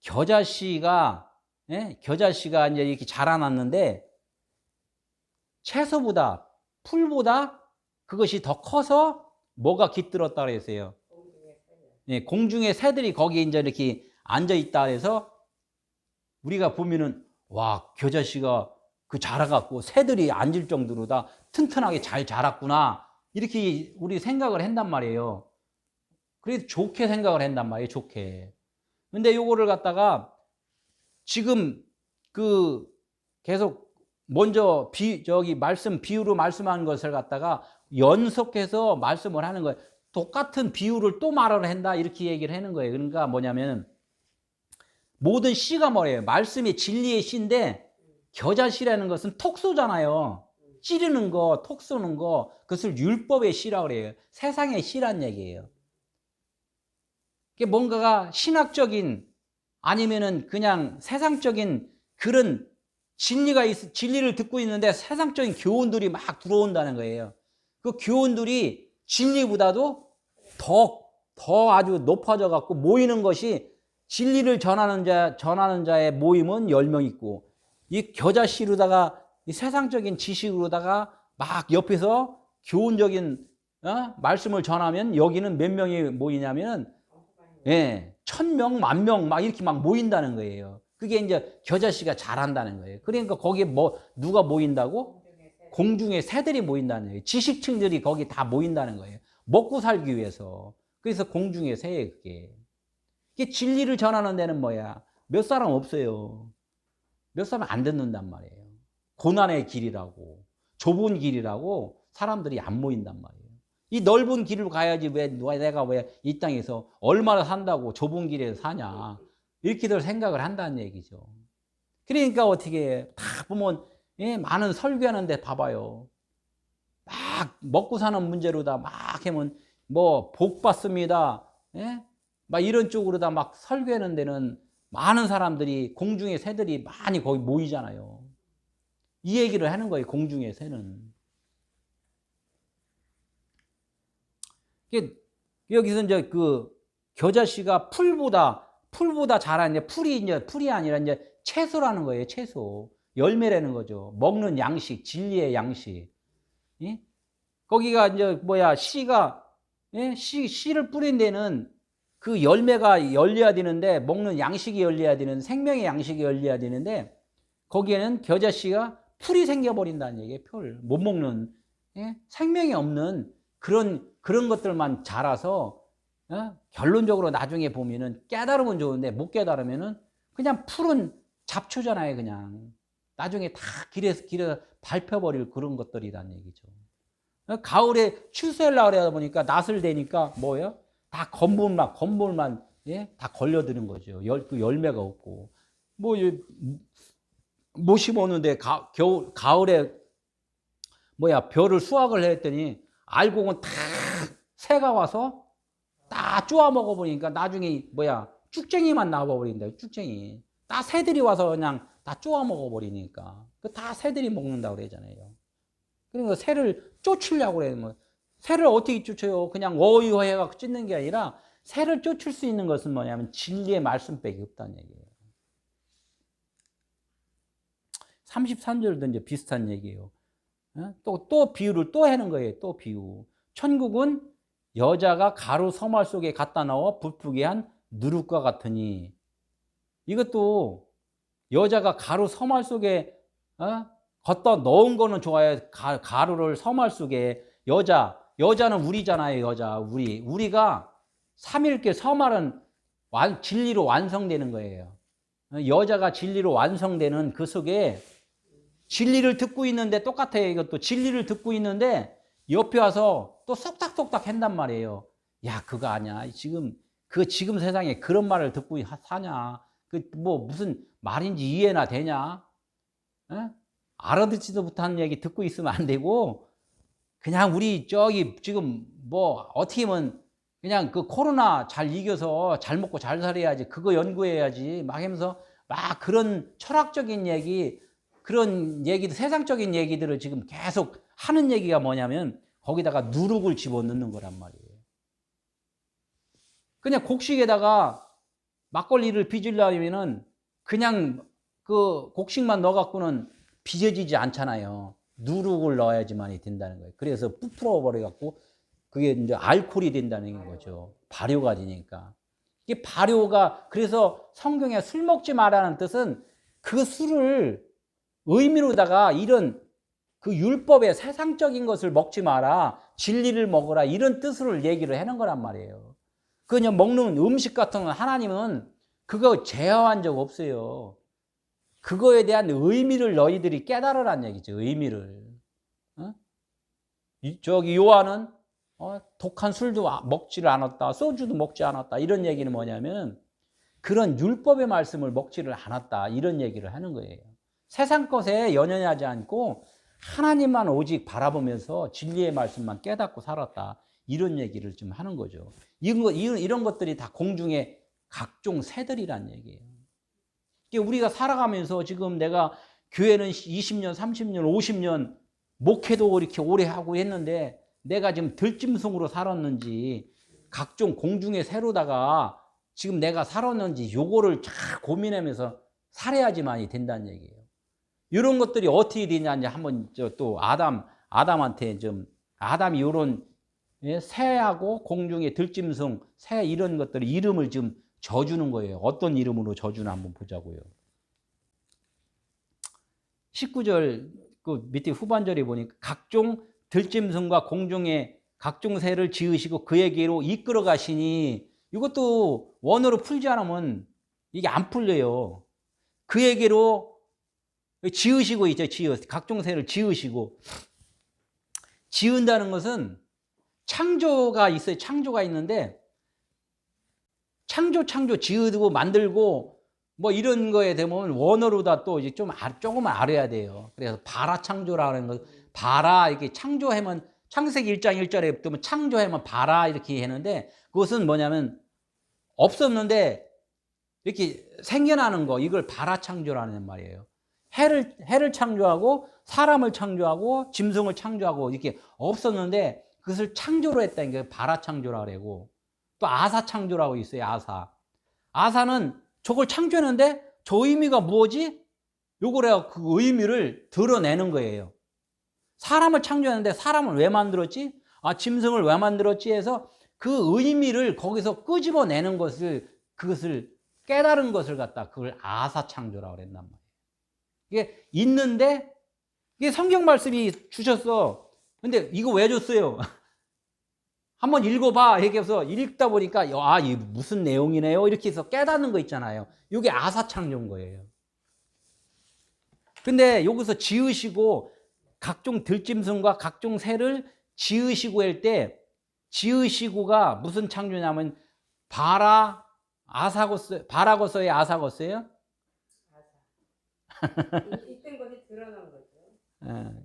겨자씨가, 예? 겨자씨가 이제 이렇게 자라났는데 채소보다, 풀보다 그것이 더 커서 뭐가 깃들었다 그랬어요. 예, 공중의 새들이 거기에 이제 이렇게 앉아 있다 해서 우리가 보면은 와, 겨자씨가 그 자라갖고 새들이 앉을 정도로 다 튼튼하게 잘 자랐구나. 이렇게 우리 생각을 한단 말이에요. 그래서 좋게 생각을 한단 말이에요, 좋게. 근데 요거를 갖다가 지금 그 계속 먼저 비유로 말씀하는 것을 갖다가 연속해서 말씀을 하는 거예요. 똑같은 비유를 또 말을 한다, 이렇게 얘기를 하는 거예요. 그러니까 뭐냐면 모든 씨가 뭐예요? 말씀이 진리의 씨인데 겨자씨라는 것은 톡 쏘잖아요. 찌르는 거, 톡 쏘는 거, 그것을 율법의 씨라고 그래요. 세상의 씨란 얘기예요. 뭔가가 신학적인 아니면은 그냥 세상적인 그런 진리를 듣고 있는데 세상적인 교훈들이 막 들어온다는 거예요. 그 교훈들이 진리보다도 더 아주 높아져 갖고 모이는 것이 진리를 전하는 자의 모임은 10명 있고, 이 겨자씨로다가 이 세상적인 지식으로다가 막 옆에서 교훈적인 말씀을 전하면 여기는 몇 명이 모이냐면은 1000명, 10,000명 막 이렇게 막 모인다는 거예요. 그게 이제 겨자씨가 잘한다는 거예요. 그러니까 거기에 누가 모인다고? 공중의 새들이 모인다는 거예요. 지식층들이 거기 다 모인다는 거예요. 먹고 살기 위해서. 그래서 공중의 새예요, 그게. 이게 진리를 전하는 데는 뭐야? 몇 사람 없어요. 몇 사람 안 듣는단 말이에요. 고난의 길이라고, 좁은 길이라고 사람들이 안 모인단 말이에요. 이 넓은 길을 가야지 내가 왜 이 땅에서 얼마나 산다고 좁은 길에서 사냐, 이렇게들 생각을 한다는 얘기죠. 그러니까 어떻게 해? 다 보면 많은 설교하는데 봐봐요. 막 먹고 사는 문제로다 막 하면 뭐 복 받습니다, 막 이런 쪽으로다 막 설교하는 데는 많은 사람들이, 공중의 새들이 많이 거기 모이잖아요. 이 얘기를 하는 거예요, 공중의 새는. 여기서 이제 그 겨자씨가 풀보다 자라는데 풀이 아니라 이제 채소라는 거예요, 채소. 열매라는 거죠. 먹는 양식, 진리의 양식. 예? 거기가 이제 씨를 뿌린 데는 그 열매가 열려야 되는데, 먹는 양식이 열려야 되는, 생명의 양식이 열려야 되는데, 거기에는 겨자씨가 풀이 생겨버린다는 얘기예요. 못 먹는, 생명이 없는 그런 것들만 자라서, 결론적으로 나중에 보면은 깨달으면 좋은데 못 깨달으면은 그냥 풀은 잡초잖아요, 그냥. 나중에 다 길에서 밟혀버릴 그런 것들이란 얘기죠. 가을에 추수하려고 그러다 보니까 낫을 대니까 뭐예요? 다 건물만 다 걸려드는 거죠. 그 열매가 없고. 못 심었는데 가을에 벼를 수확을 했더니 알고 보면 다 새가 와서 다 쪼아 먹어버리니까 나중에 쭉쟁이만 나와버린다, 쭉쟁이. 다 새들이 와서 그냥 다 쪼아 먹어버리니까. 다 새들이 먹는다고 그러잖아요. 그러니까 새를 쫓으려고 그러는 거예요. 새를 어떻게 쫓아요? 그냥 어이어해가 찢는 게 아니라 새를 쫓을 수 있는 것은 뭐냐면 진리의 말씀밖에 없다는 얘기예요. 33절도 이제 비슷한 얘기예요. 또 비유를 또 하는 거예요. 또 비유. 천국은 여자가 가루 서말 속에 갖다 넣어 부풀게 한 누룩과 같으니. 이것도 여자가 가루 서말 속에 갖다 넣은 거는 좋아요. 가루를 서말 속에. 여자는 우리잖아요. 우리가 삼일께 서말은 진리로 완성되는 거예요. 여자가 진리로 완성되는 그 속에 진리를 듣고 있는데, 똑같아요. 이것도 진리를 듣고 있는데 옆에 와서 또 쏙닥쏙닥 한단 말이에요. 야, 그거 아니야. 지금 세상에 그런 말을 듣고 사냐? 무슨 말인지 이해나 되냐? 알아듣지도 못하는 얘기 듣고 있으면 안 되고, 그냥 우리 지금 어떻게 하면 그냥 그 코로나 잘 이겨서 잘 먹고 잘 살아야지, 그거 연구해야지 막 하면서 막 그런 철학적인 얘기, 그런 얘기들, 세상적인 얘기들을 지금 계속 하는 얘기가 뭐냐면 거기다가 누룩을 집어넣는 거란 말이에요. 그냥 곡식에다가 막걸리를 빚으려면은 그냥 그 곡식만 넣어갖고는 빚어지지 않잖아요. 누룩을 넣어야지만이 된다는 거예요. 그래서 부풀어 버려갖고 그게 이제 알코올이 된다는 거죠. 발효가 되니까. 이게 발효가, 그래서 성경에 술 먹지 말라는 뜻은 그 술을 의미로다가 이런 그 율법의 세상적인 것을 먹지 마라, 진리를 먹어라, 이런 뜻으로 얘기를 하는 거란 말이에요. 그냥 먹는 음식 같은 건 하나님은 그거 제어한 적 없어요. 그거에 대한 의미를 너희들이 깨달으란 얘기죠. 의미를. 어? 저기 요한은 독한 술도 먹지를 않았다, 소주도 먹지 않았다, 이런 얘기는 뭐냐면 그런 율법의 말씀을 먹지를 않았다, 이런 얘기를 하는 거예요. 세상 것에 연연하지 않고 하나님만 오직 바라보면서 진리의 말씀만 깨닫고 살았다, 이런 얘기를 좀 하는 거죠. 이런 것들이 다 공중의 각종 새들이란 얘기예요. 우리가 살아가면서 지금 내가 교회는 20년, 30년, 50년 목회도 이렇게 오래 하고 했는데 내가 지금 들짐승으로 살았는지 각종 공중의 새로다가 지금 내가 살았는지 요거를 잘 고민하면서 살아야지만이 된다는 얘기예요. 이런 것들이 어떻게 되냐, 이제 한번 또 아담한테 좀, 아담이 이런 새하고 공중의 들짐승, 새 이런 것들 이름을 좀 져주는 거예요. 어떤 이름으로 져주나 한번 보자고요. 19절 그 밑에 후반절에 보니까 각종 들짐승과 공중의 각종 새를 지으시고 그에게로 이끌어 가시니, 이것도 원어로 풀지 않으면 이게 안 풀려요. 그에게로 지으시고 있죠. 각종 새를 지으시고. 지은다는 것은 창조가 있어요. 창조가 있는데 창조 지으고 만들고 뭐 이런 거에 되면 원어로다 또 이제 조금 알아야 돼요. 그래서 바라 창조라는 거, 바라 이렇게 창조하면 창세기 1장 1절에 보면 창조하면 바라 이렇게 하는데, 그것은 뭐냐면 없었는데 이렇게 생겨나는 거, 이걸 바라 창조라는 말이에요. 해를 창조하고 사람을 창조하고 짐승을 창조하고 이렇게 없었는데 그것을 창조로 했다는 게 바라 창조라고 그러고, 또 아사 창조라고 있어요. 아사는 저걸 창조했는데 저 의미가 뭐지? 요거래요. 그 의미를 드러내는 거예요. 사람을 창조했는데 사람을 왜 만들었지? 짐승을 왜 만들었지? 해서 그 의미를 거기서 끄집어내는 것을, 그것을 깨달은 것을 갖다 그걸 아사 창조라고 그랬단 말이에요. 이게 있는데 이게 성경 말씀이 주셨어. 근데 이거 왜 줬어요? 한번 읽어봐. 얘기해서 읽다 보니까 이게 무슨 내용이네요. 이렇게 해서 깨닫는 거 있잖아요. 이게 아사 창조인 거예요. 근데 여기서 지으시고 각종 들짐승과 각종 새를 지으시고 할 때, 지으시고가 무슨 창조냐면 바라고서의 아사고서예요? 있던 것이 드러난 거죠.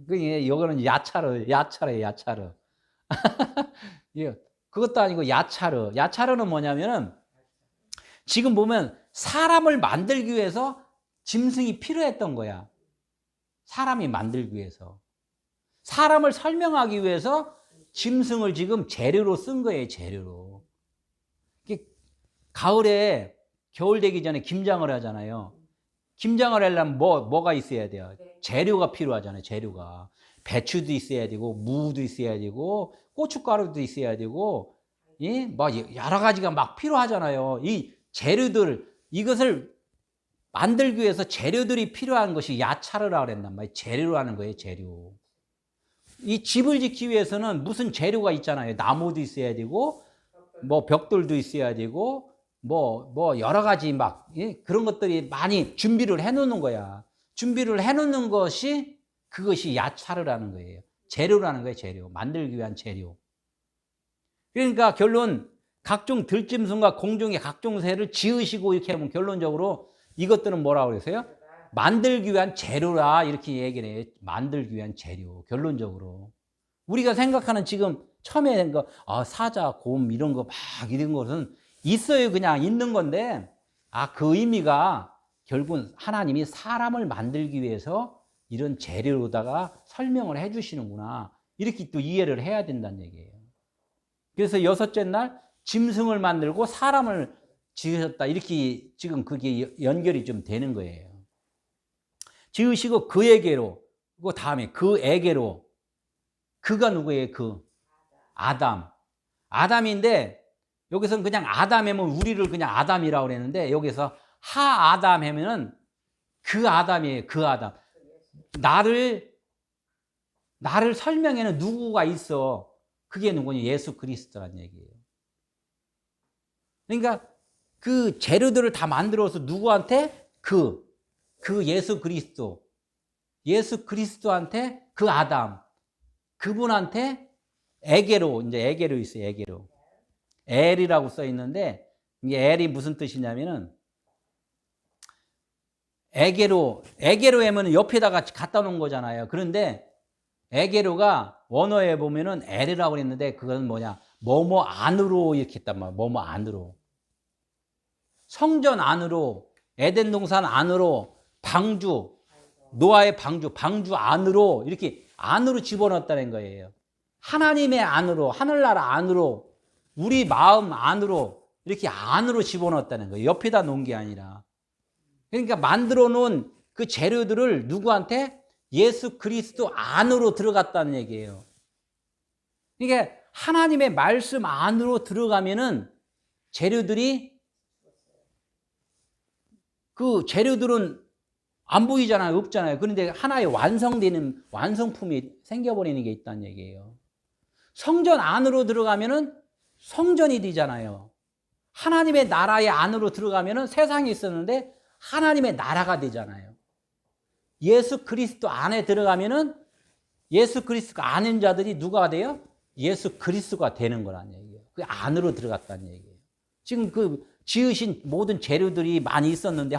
이거는 야차르. 그것도 아니고 야차르는 뭐냐면은 지금 보면 사람을 만들기 위해서 짐승이 필요했던 거야. 사람이 만들기 위해서. 사람을 설명하기 위해서 짐승을 지금 재료로 쓴 거예요. 재료로. 가을에 겨울 되기 전에 김장을 하잖아요. 김장을 하려면 뭐가 있어야 돼요? 재료가 필요하잖아요. 재료가. 배추도 있어야 되고 무도 있어야 되고 고춧가루도 있어야 되고, 막 여러 가지가 막 필요하잖아요. 이 재료들, 이것을 만들기 위해서 재료들이 필요한 것이 야차르라고 그랬단 말이에요. 재료라는 거예요. 재료. 이 집을 짓기 위해서는 무슨 재료가 있잖아요. 나무도 있어야 되고 뭐 벽돌도 있어야 되고 뭐 여러 가지 막 그런 것들이 많이 준비를 해 놓는 거야. 준비를 해 놓는 것이, 그것이 야차르라는 거예요. 재료라는 거예요. 재료. 만들기 위한 재료. 그러니까 결론, 각종 들짐승과 공중의 각종 새를 지으시고 이렇게 하면 결론적으로 이것들은 뭐라고 그랬어요? 만들기 위한 재료라, 이렇게 얘기를 해요. 만들기 위한 재료. 결론적으로. 우리가 생각하는 지금 처음에 된 거, 사자, 곰 이런 거 막 이런 것은 있어요. 그냥 있는 건데, 그 의미가 결국은 하나님이 사람을 만들기 위해서 이런 재료로다가 설명을 해 주시는구나. 이렇게 또 이해를 해야 된다는 얘기예요. 그래서 여섯째 날 짐승을 만들고 사람을 지으셨다. 이렇게 지금 그게 연결이 좀 되는 거예요. 지으시고 그에게로, 그 다음에 그에게로. 그가 누구예요? 그 아담. 아담인데 여기서는 그냥 아담 하면 우리를 그냥 아담이라고 그랬는데 여기서 하아담 하면은 그 아담이에요. 그 아담. 나를 설명에는 누구가 있어. 그게 누구냐? 예수 그리스도란 얘기예요. 그러니까 그 재료들을 다 만들어서 누구한테? 그 예수 그리스도. 예수 그리스도한테 그 아담. 그분한테 에게로, 이제 에게로 있어요. 에게로. 엘이라고 써 있는데 이게 엘이 무슨 뜻이냐면은 에게로 하면 옆에다가 갖다 놓은 거잖아요. 그런데 에게로가 원어에 보면은 엘이라고 그랬는데 그건 뭐냐? 뭐뭐 안으로 이렇게 했단 말이야. 뭐뭐 안으로. 성전 안으로, 에덴 동산 안으로, 방주, 노아의 방주 안으로 이렇게 안으로 집어넣었다는 거예요. 하나님의 안으로, 하늘나라 안으로, 우리 마음 안으로 이렇게 안으로 집어넣었다는 거예요. 옆에다 놓은 게 아니라. 그러니까 만들어 놓은 그 재료들을 누구한테? 예수 그리스도 안으로 들어갔다는 얘기예요. 그러니까 하나님의 말씀 안으로 들어가면은 재료들이, 그 재료들은 안 보이잖아요. 없잖아요. 그런데 하나의 완성되는 완성품이 생겨버리는 게 있다는 얘기예요. 성전 안으로 들어가면은 성전이 되잖아요. 하나님의 나라의 안으로 들어가면은 세상이 있었는데 하나님의 나라가 되잖아요. 예수 그리스도 안에 들어가면은 예수 그리스도가 아는 자들이 누가 돼요? 예수 그리스도가 되는 거란 얘기예요. 그 안으로 들어갔다는 얘기예요. 지금 그 지으신 모든 재료들이 많이 있었는데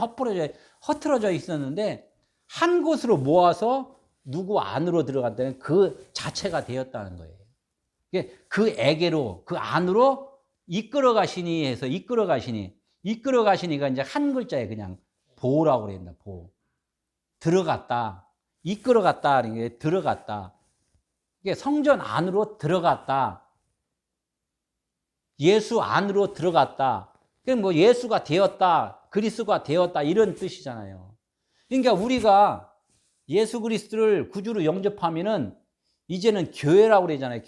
허틀어져 있었는데 한 곳으로 모아서 누구 안으로 들어갔다는 그 자체가 되었다는 거예요. 그에게로, 그 안으로 이끌어 가시니 해서 이끌어 가시니가 이제 한 글자에 그냥 보라고 그랬나. 보. 들어갔다. 이끌어 갔다. 이게 들어갔다. 이게 성전 안으로 들어갔다. 예수 안으로 들어갔다. 그럼 뭐 예수가 되었다, 그리스도가 되었다 이런 뜻이잖아요. 그러니까 우리가 예수 그리스도를 구주로 영접하면은 이제는 교회라고 그러잖아요.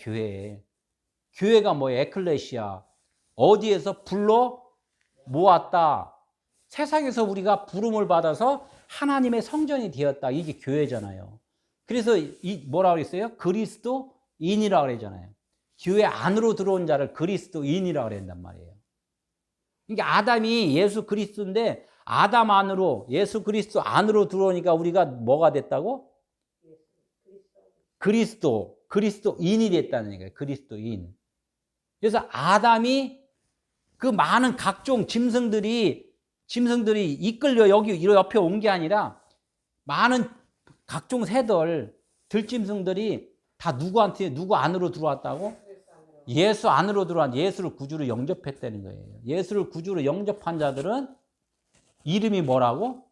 교회가 뭐예요? 에클레시아. 어디에서 불러 모았다. 세상에서 우리가 부름을 받아서 하나님의 성전이 되었다. 이게 교회잖아요. 그래서 뭐라고 그랬어요? 그리스도인이라고 그러잖아요. 교회 안으로 들어온 자를 그리스도인이라고 그런단 말이에요. 그러니까 아담이 예수 그리스도인데 아담 안으로, 예수 그리스도 안으로 들어오니까 우리가 뭐가 됐다고? 그리스도인이 됐다는 얘기예요. 그리스도인. 그래서 아담이 그 많은 각종 짐승들이 이끌려 여기 옆에 온 게 아니라 많은 각종 새들, 들짐승들이 다 누구 안으로 들어왔다고? 예수 안으로 들어온, 예수를 구주로 영접했다는 거예요. 예수를 구주로 영접한 자들은 이름이 뭐라고?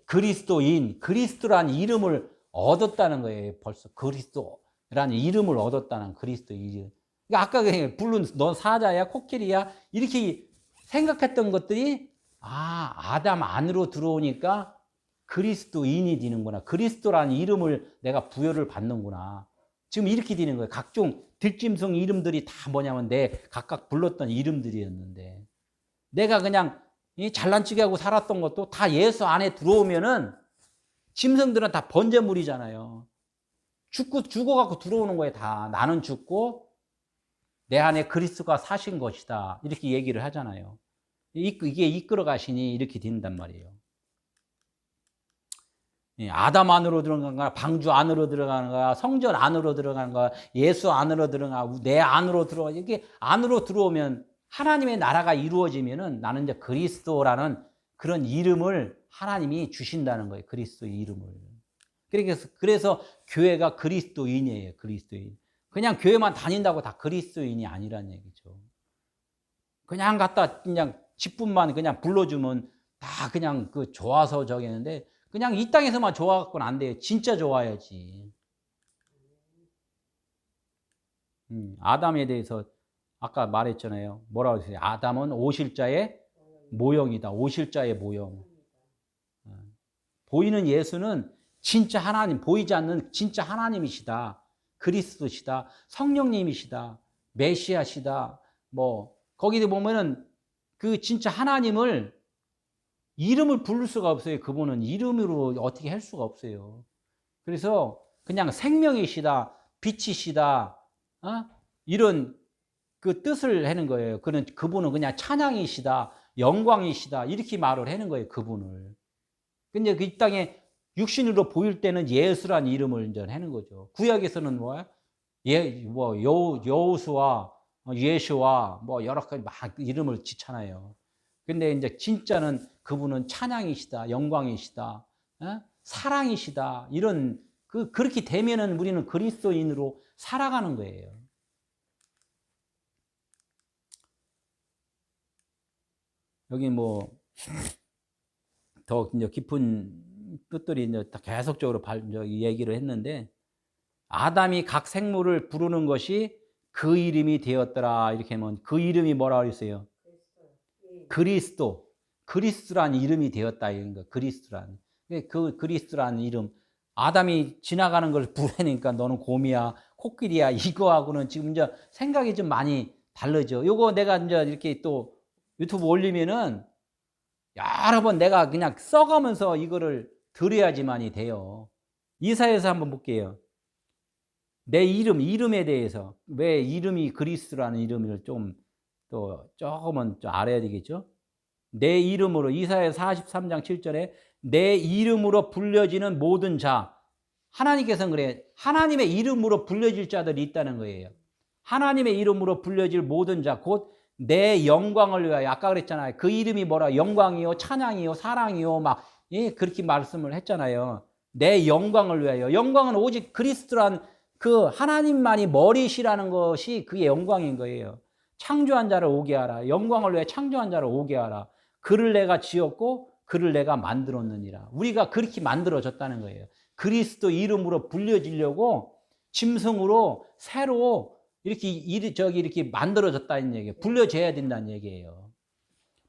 그리스도인. 그리스도라는 이름을 얻었다는 거예요. 벌써 그리스도라는 이름을 얻었다는 그리스도인. 그러니까 아까 물론 넌 사자야, 코끼리야 이렇게 생각했던 것들이 아담 안으로 들어오니까 그리스도인이 되는구나. 그리스도라는 이름을 내가 부여를 받는구나. 지금 이렇게 되는 거예요. 각종 들짐승 이름들이 다 뭐냐면 내 각각 불렀던 이름들이었는데 내가 그냥 잘난 척 하고 살았던 것도 다 예수 안에 들어오면은 짐승들은 다 번제물이잖아요. 죽어갖고 들어오는 거예요. 다 나는 죽고 내 안에 그리스도가 사신 것이다. 이렇게 얘기를 하잖아요. 이게 이끌어 가시니 이렇게 된단 말이에요. 아담 안으로 들어간 거야, 방주 안으로 들어가는 거야, 성전 안으로 들어가는 거야, 예수 안으로 들어가, 내 안으로 들어가. 이게 안으로 들어오면 하나님의 나라가 이루어지면은 나는 이제 그리스도라는 그런 이름을 하나님이 주신다는 거예요. 그리스도의 이름을. 그래서 교회가 그리스도인이에요. 그리스도인. 그냥 교회만 다닌다고 다 그리스도인이 아니란 얘기죠. 그냥 집분만 그냥 불러주면 다 그냥 그 좋아서 저기는데 그냥 이 땅에서만 좋아갖고는 안 돼요. 진짜 좋아야지. 아담에 대해서 아까 말했잖아요. 뭐라고 했어요? 아담은 오실자의 모형이다. 오실자의 모형. 보이는 예수는 진짜 하나님, 보이지 않는 진짜 하나님이시다. 그리스도시다. 성령님이시다. 메시아시다. 뭐 거기에 보면은 그 진짜 하나님을 이름을 부를 수가 없어요. 그분은 이름으로 어떻게 할 수가 없어요. 그래서 그냥 생명이시다, 빛이시다, 이런 그 뜻을 하는 거예요. 그분은 그냥 찬양이시다, 영광이시다 이렇게 말을 하는 거예요. 그분을. 근데 그 이 땅에 육신으로 보일 때는 예수란 이름을 이제 하는 거죠. 구약에서는 뭐야? 여호수아, 예수와 뭐 여러 가지 막 이름을 짓잖아요. 근데 이제 진짜는 그분은 찬양이시다, 영광이시다, 사랑이시다 이런 그렇게 되면은 우리는 그리스도인으로 살아가는 거예요. 여기 뭐 더 이제 깊은 뜻들이 이제 계속적으로 얘기를 했는데 아담이 각 생물을 부르는 것이 그 이름이 되었더라 이렇게 하면 그 이름이 뭐라 그랬어요? 그리스도란 이름이 되었다 이런 거. 그리스도란 그 그리스도란 이름 아담이 지나가는 걸 부르니까 너는 곰이야 코끼리야 이거하고는 지금 이제 생각이 좀 많이 다르죠. 요거 내가 이제 이렇게 또 유튜브 올리면은 여러 번 내가 그냥 써가면서 이거를 들어야지만이 돼요. 이사야서 한번 볼게요. 내 이름에 대해서 왜 이름이 그리스도라는 이름을 조금은 좀 알아야 되겠죠. 내 이름으로 이사야 43장 7절에 내 이름으로 불려지는 모든 자 하나님께서는 그래 하나님의 이름으로 불려질 자들이 있다는 거예요. 하나님의 이름으로 불려질 모든 자 곧 내 영광을 위하여 아까 그랬잖아요. 그 이름이 뭐라 영광이요 찬양이요 사랑이요 막 그렇게 말씀을 했잖아요. 내 영광을 위하여 영광은 오직 그리스도란 그 하나님만이 머리시라는 것이 그의 영광인 거예요. 창조한 자를 오게 하라. 영광을 위해 창조한 자를 오게 하라. 그를 내가 지었고 그를 내가 만들었느니라. 우리가 그렇게 만들어졌다는 거예요. 그리스도 이름으로 불려지려고 짐승으로 새로 이렇게 만들어졌다는 얘기예요. 불려져야 된다는 얘기예요.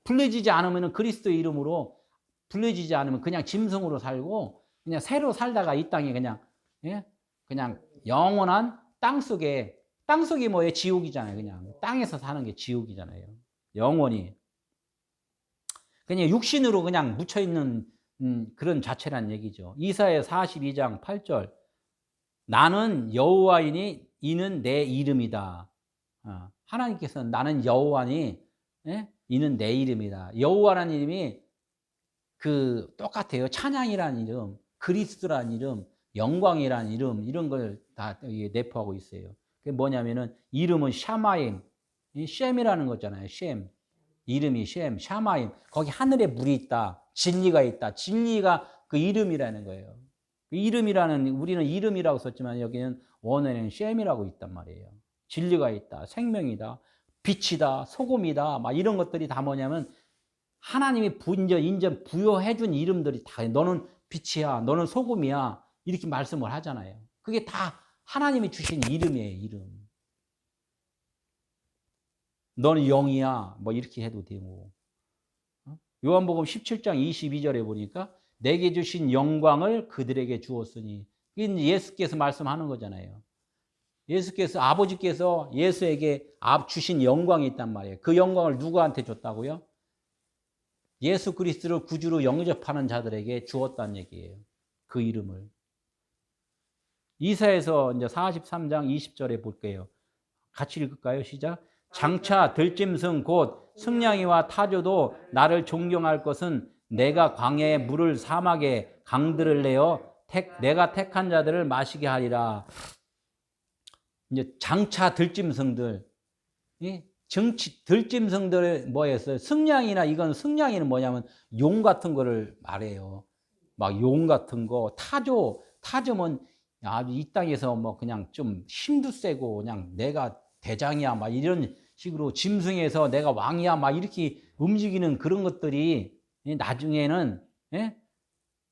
불려지지 않으면 그리스도 이름으로 불려지지 않으면 그냥 짐승으로 살고 그냥 새로 살다가 이 땅에 그냥 영원한 땅속이 뭐예요? 지옥이잖아요. 그냥 땅에서 사는 게 지옥이잖아요. 영원히. 그냥 육신으로 그냥 묻혀있는 그런 자체란 얘기죠. 이사야 42장 8절 나는 여호와이니 이는 내 이름이다. 하나님께서는 나는 여호와니 이는 내 이름이다. 여호와라는 이름이 똑같아요. 찬양이라는 이름, 그리스도라는 이름, 영광이라는 이름 이런 걸 다 내포하고 있어요. 그게 뭐냐면은 이름은 샤마임, 셴이라는 거잖아요. 셴. 이름이 셴, 샤마임. 거기 하늘에 물이 있다. 진리가 있다. 진리가 그 이름이라는 거예요. 우리는 이름이라고 썼지만 여기는 원어에는 셴이라고 있단 말이에요. 진리가 있다. 생명이다. 빛이다. 소금이다. 막 이런 것들이 다 뭐냐면 하나님이 인정 부여해 준 이름들이 다 너는 빛이야. 너는 소금이야. 이렇게 말씀을 하잖아요. 그게 다 하나님이 주신 이름이에요. 이름. 너는 영이야. 뭐 이렇게 해도 되고. 요한복음 17장 22절에 보니까 내게 주신 영광을 그들에게 주었으니 예수께서 말씀하는 거잖아요. 아버지께서 예수에게 주신 영광이 있단 말이에요. 그 영광을 누구한테 줬다고요? 예수 그리스도를 구주로 영접하는 자들에게 주었다는 얘기예요. 그 이름을. 이사야서 이제 43장 20절에 볼게요. 같이 읽을까요? 시작. 장차 들짐승 곧 승냥이와 타조도 나를 존경할 것은 내가 광야에 물을 사막에 강들을 내어 내가 택한 자들을 마시게 하리라. 이제 장차 들짐승들, 들짐승들의 뭐였어요? 승냥이는 뭐냐면 용 같은 거를 말해요. 막 용 같은 거, 타조면 이 땅에서 뭐 그냥 좀 힘도 세고 그냥 내가 대장이야 막 이런 식으로 짐승에서 내가 왕이야 막 이렇게 움직이는 그런 것들이 나중에는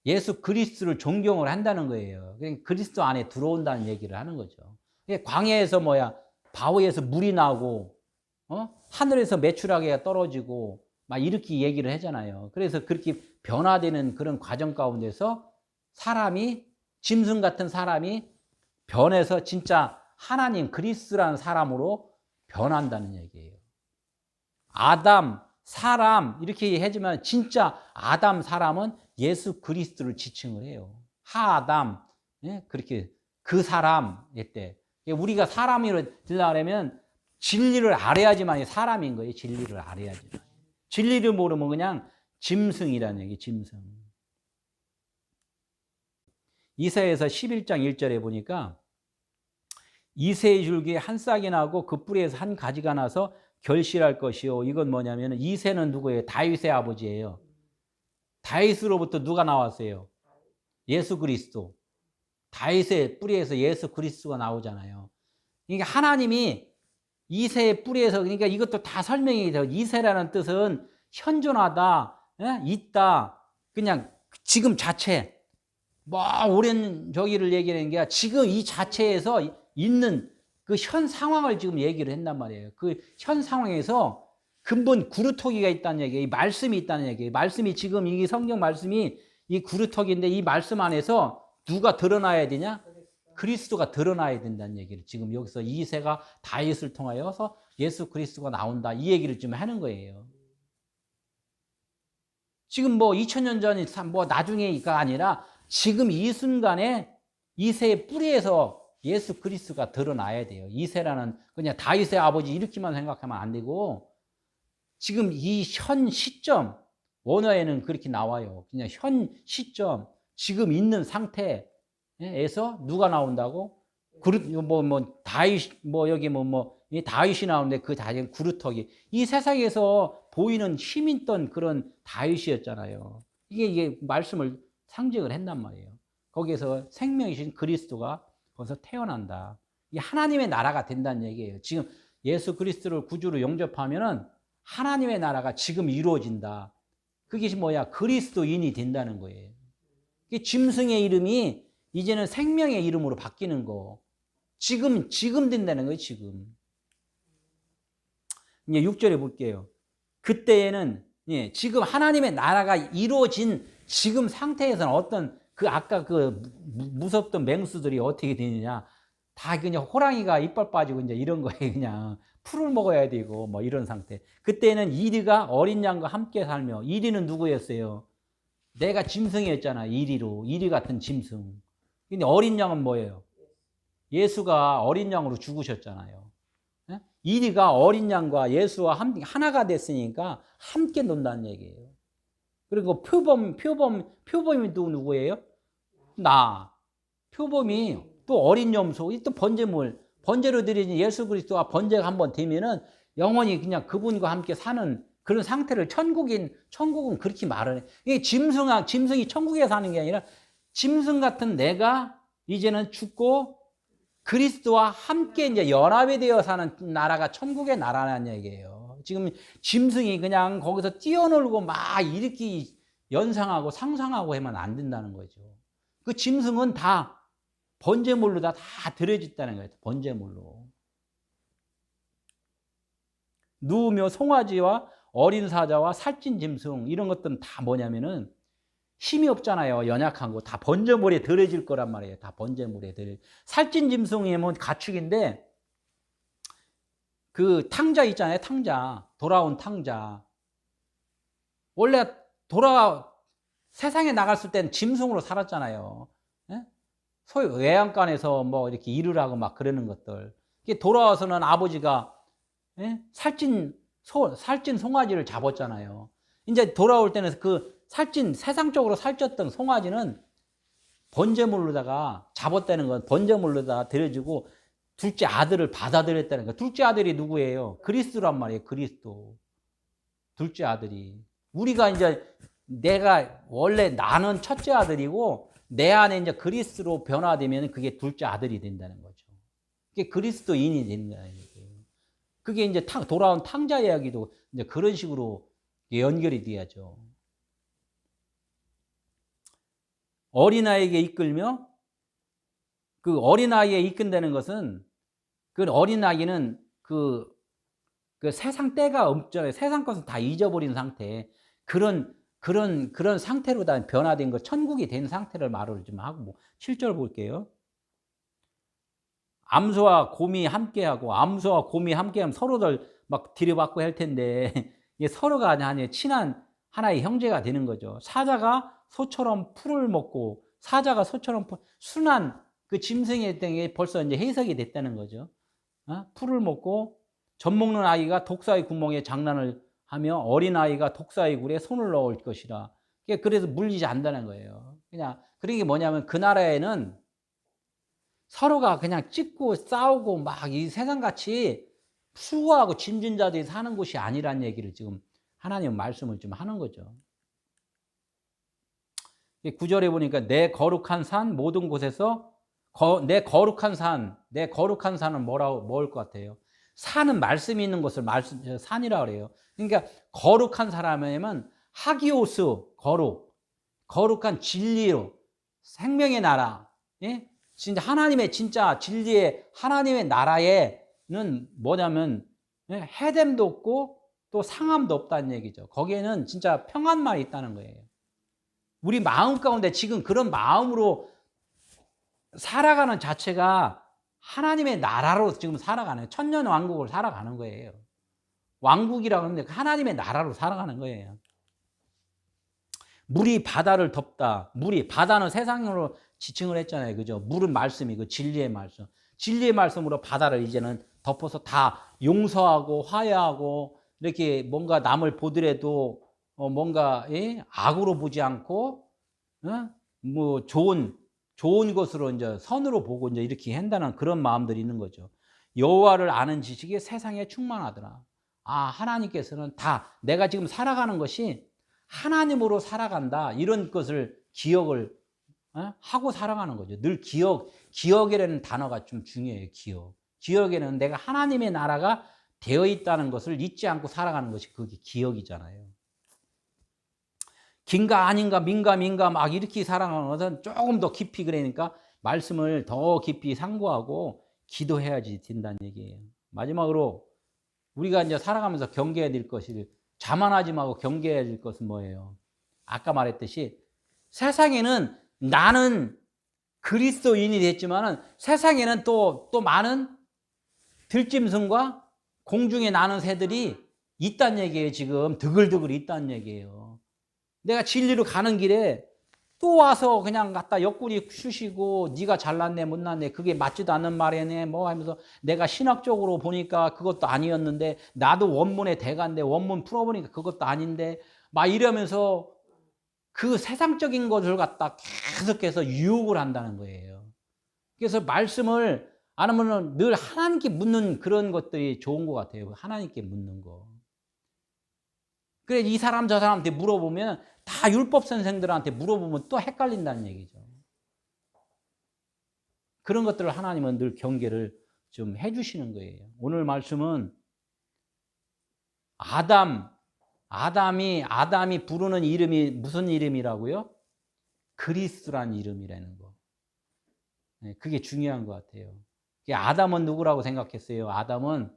예수 그리스도를 존경을 한다는 거예요. 그러니까 그리스도 안에 들어온다는 얘기를 하는 거죠. 광야에서 바위에서 물이 나고, 하늘에서 메추라기가 떨어지고, 막 이렇게 얘기를 하잖아요. 그래서 그렇게 변화되는 그런 과정 가운데서 짐승 같은 사람이 변해서 진짜 하나님 그리스도라는 사람으로 변한다는 얘기예요. 아담, 사람 이렇게 해주면 진짜 아담, 사람은 예수 그리스도를 지칭을 해요. 하아담, 그렇게 그 사람 때 우리가 사람이라 되려면 진리를 알아야지만 사람인 거예요. 진리를 알아야지만. 진리를 모르면 그냥 짐승이라는 얘기, 짐승. 이사야서 11장 1절에 보니까 이새의 줄기에 한 싹이 나고 그 뿌리에서 한 가지가 나서 결실할 것이요. 이건 뭐냐면 이새는 누구예요? 다윗의 아버지예요. 다윗으로부터 누가 나왔어요? 예수 그리스도. 다윗의 뿌리에서 예수 그리스도가 나오잖아요. 그러니까 하나님이 이새의 뿌리에서, 그러니까 이것도 다 설명이 돼요. 이새라는 뜻은 현존하다, 있다, 그냥 지금 자체. 오랜 저기를 얘기하는 게 지금 이 자체에서 있는 그 현 상황을 지금 얘기를 한단 말이에요. 그 현 상황에서 근본 구루토기가 있다는 얘기예요. 이 말씀이 있다는 얘기예요. 말씀이 지금 이 성경 말씀이 이 구루토기인데 이 말씀 안에서 누가 드러나야 되냐? 그리스도가 드러나야 된다는 얘기를 지금 여기서 이새가 다윗을 통하여서 예수 그리스도가 나온다. 이 얘기를 지금 하는 거예요. 지금 2000년 전이 나중에가 아니라 지금 이 순간에 이새의 뿌리에서 예수 그리스도가 드러나야 돼요. 이새라는 그냥 다윗의 아버지 이렇게만 생각하면 안 되고 지금 이 현 시점, 원어에는 그렇게 나와요. 그냥 현 시점, 지금 있는 상태에서 누가 나온다고? 다윗, 이 다윗이 나오는데 그 다윗 구루터기. 이 세상에서 보이는 힘 있던 그런 다윗이었잖아요. 이게 말씀을 상징을 했단 말이에요. 거기에서 생명이신 그리스도가 거기서 태어난다. 이게 하나님의 나라가 된다는 얘기예요. 지금 예수 그리스도를 구주로 영접하면은 하나님의 나라가 지금 이루어진다. 그게 그리스도인이 된다는 거예요. 이게 짐승의 이름이 이제는 생명의 이름으로 바뀌는 거. 지금 된다는 거예요, 지금. 이제 6절에 볼게요. 그때에는, 지금 하나님의 나라가 이루어진 지금 상태에서는 어떤 아까 무섭던 맹수들이 어떻게 되느냐. 다 그냥 호랑이가 이빨 빠지고 이제 이런 거예요, 그냥. 풀을 먹어야 되고 이런 상태. 그때는 이리가 어린 양과 함께 살며, 이리는 누구였어요? 내가 짐승이었잖아. 이리 같은 짐승. 근데 어린 양은 뭐예요? 예수가 어린 양으로 죽으셨잖아요. 이리가 어린 양과 예수와 하나가 됐으니까 함께 논다는 얘기예요. 그리고 표범이 또 누구예요? 표범이 또 어린 염소, 또 번제로 드려진 예수 그리스도와 번제가 한번 되면은 영원히 그냥 그분과 함께 사는 그런 상태를 천국은 그렇게 말을 해. 이게 짐승이 천국에 사는 게 아니라 짐승 같은 내가 이제는 죽고 그리스도와 함께 이제 연합이 되어 사는 나라가 천국의 나라라는 얘기예요. 지금 짐승이 그냥 거기서 뛰어놀고 이렇게 연상하고 상상하고 하면 안 된다는 거죠. 그 짐승은 다 번제물로 다 드려졌다는 거예요. 번제물로. 누우며 송아지와 어린 사자와 살찐 짐승 이런 것들은 다 뭐냐면은 힘이 없잖아요. 연약한 거 다 번제물에 드려질 거란 말이에요. 다 번제물에 살찐 짐승이면 가축인데 그 탕자 있잖아요. 돌아온 탕자. 원래 세상에 나갔을 때는 짐승으로 살았잖아요. 소위 외양간에서 이렇게 일을 하고 그러는 것들. 돌아와서는 아버지가 살찐 송아지를 잡았잖아요. 이제 돌아올 때는 그 세상적으로 살쪘던 송아지는 번제물로다가 잡았다는 건 번제물로다가 드려지고 둘째 아들을 받아들였다는 거예요. 둘째 아들이 누구예요? 그리스도란 말이에요. 그리스도. 둘째 아들이. 우리가 이제 원래 나는 첫째 아들이고 내 안에 이제 그리스도로 변화되면 그게 둘째 아들이 된다는 거죠. 그게 그리스도인이 된다는 거예요. 그게 이제 돌아온 탕자 이야기도 이제 그런 식으로 연결이 돼야죠. 어린아이에게 이끌며 그 어린아이에 이끈다는 것은 그 어린아이는 그 세상 때가 없잖아요. 세상 것은 다 잊어버린 상태. 그런 상태로 다 변화된 거, 천국이 된 상태를 말을 좀 하고, 뭐 7절 볼게요. 암소와 곰이 함께하고, 암소와 곰이 함께하면 서로들 막 들여받고 할 텐데, 이게 서로가 아니라 친한 하나의 형제가 되는 거죠. 사자가 소처럼 풀을 먹고, 사자가 소처럼 순한 그 짐승의 등에 벌써 이제 해석이 됐다는 거죠. 풀을 먹고, 젖 먹는 아이가 독사의 구멍에 장난을 하며 어린아이가 독사의 굴에 손을 넣을 것이라. 그래서 물리지 않는다는 거예요. 그냥, 그런 게 뭐냐면 그 나라에는 서로가 그냥 찢고 싸우고 막 이 세상같이 수고하고 짐진자들이 사는 곳이 아니란 얘기를 지금 하나님 말씀을 좀 하는 거죠. 9절에 보니까 내 거룩한 산 모든 곳에서 내 거룩한 산은 뭘 것 같아요? 산은 말씀이 있는 것을 산이라고 그래요. 그러니까 거룩한 사람이면 하기오스, 거룩한 진리로 생명의 나라, 예? 진짜 하나님의 진짜 진리의 하나님의 나라에는 뭐냐면 해됨도 없고 또 상함도 없다는 얘기죠. 거기에는 진짜 평안만 있다는 거예요. 우리 마음 가운데 지금 그런 마음으로 살아가는 자체가 하나님의 나라로 지금 살아가는, 천년 왕국을 살아가는 거예요. 왕국이라고 하는데 하나님의 나라로 살아가는 거예요. 물이 바다를 덮다. 바다는 세상으로 지칭을 했잖아요. 그죠? 물은 말씀이 그 진리의 말씀. 진리의 말씀으로 바다를 이제는 덮어서 다 용서하고 화해하고 이렇게 뭔가 남을 보더라도 뭔가 악으로 보지 않고 뭐 좋은 것으로 이제 선으로 보고 이제 이렇게 한다는 그런 마음들이 있는 거죠. 여호와를 아는 지식이 세상에 충만하더라. 하나님께서는 다 내가 지금 살아가는 것이 하나님으로 살아간다. 이런 것을 기억을 하고 살아가는 거죠. 늘 기억이라는 단어가 좀 중요해요. 기억에는 내가 하나님의 나라가 되어 있다는 것을 잊지 않고 살아가는 것이 그게 기억이잖아요. 긴가 아닌가 민가 막 이렇게 살아가는 것은 조금 더 깊이, 그러니까 말씀을 더 깊이 상고하고 기도해야지 된다는 얘기예요. 마지막으로 우리가 이제 살아가면서 경계해야 될 것이, 자만하지 말고 경계해야 될 것은 뭐예요? 아까 말했듯이 세상에는 나는 그리스도인이 됐지만은 세상에는 또 많은 들짐승과 공중에 나는 새들이 있다는 얘기예요. 지금 드글드글 있다는 얘기예요. 내가 진리로 가는 길에 또 와서 그냥 갖다 옆구리 쑤시고 네가 잘났네 못났네 그게 맞지도 않는 말이네 뭐 하면서, 내가 신학적으로 보니까 그것도 아니었는데, 나도 원문의 대가인데 원문 풀어보니까 그것도 아닌데 막 이러면서 그 세상적인 것을 갖다 계속해서 유혹을 한다는 거예요. 그래서 말씀을 안 하면은 늘 하나님께 묻는 그런 것들이 좋은 것 같아요. 하나님께 묻는 거. 그래, 이 사람 저 사람한테 물어보면, 다 율법 선생들한테 물어보면 또 헷갈린다는 얘기죠. 그런 것들을 하나님은 늘 경계를 좀 해주시는 거예요. 오늘 말씀은 아담이 부르는 이름이 무슨 이름이라고요? 그리스도란 이름이라는 거. 그게 중요한 것 같아요. 아담은 누구라고 생각했어요? 아담은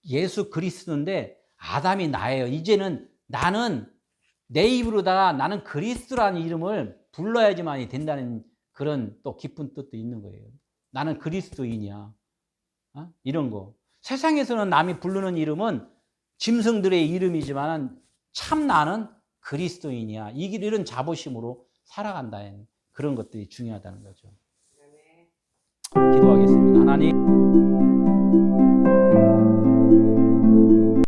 예수 그리스도인데 아담이 나예요. 이제는 나는 내 입으로다가 나는 그리스도라는 이름을 불러야지만이 된다는 그런 또 깊은 뜻도 있는 거예요. 나는 그리스도인이야. 이런 거. 세상에서는 남이 부르는 이름은 짐승들의 이름이지만 참 나는 그리스도인이야. 이런 자부심으로 살아간다는 그런 것들이 중요하다는 거죠. 기도하겠습니다. 하나님.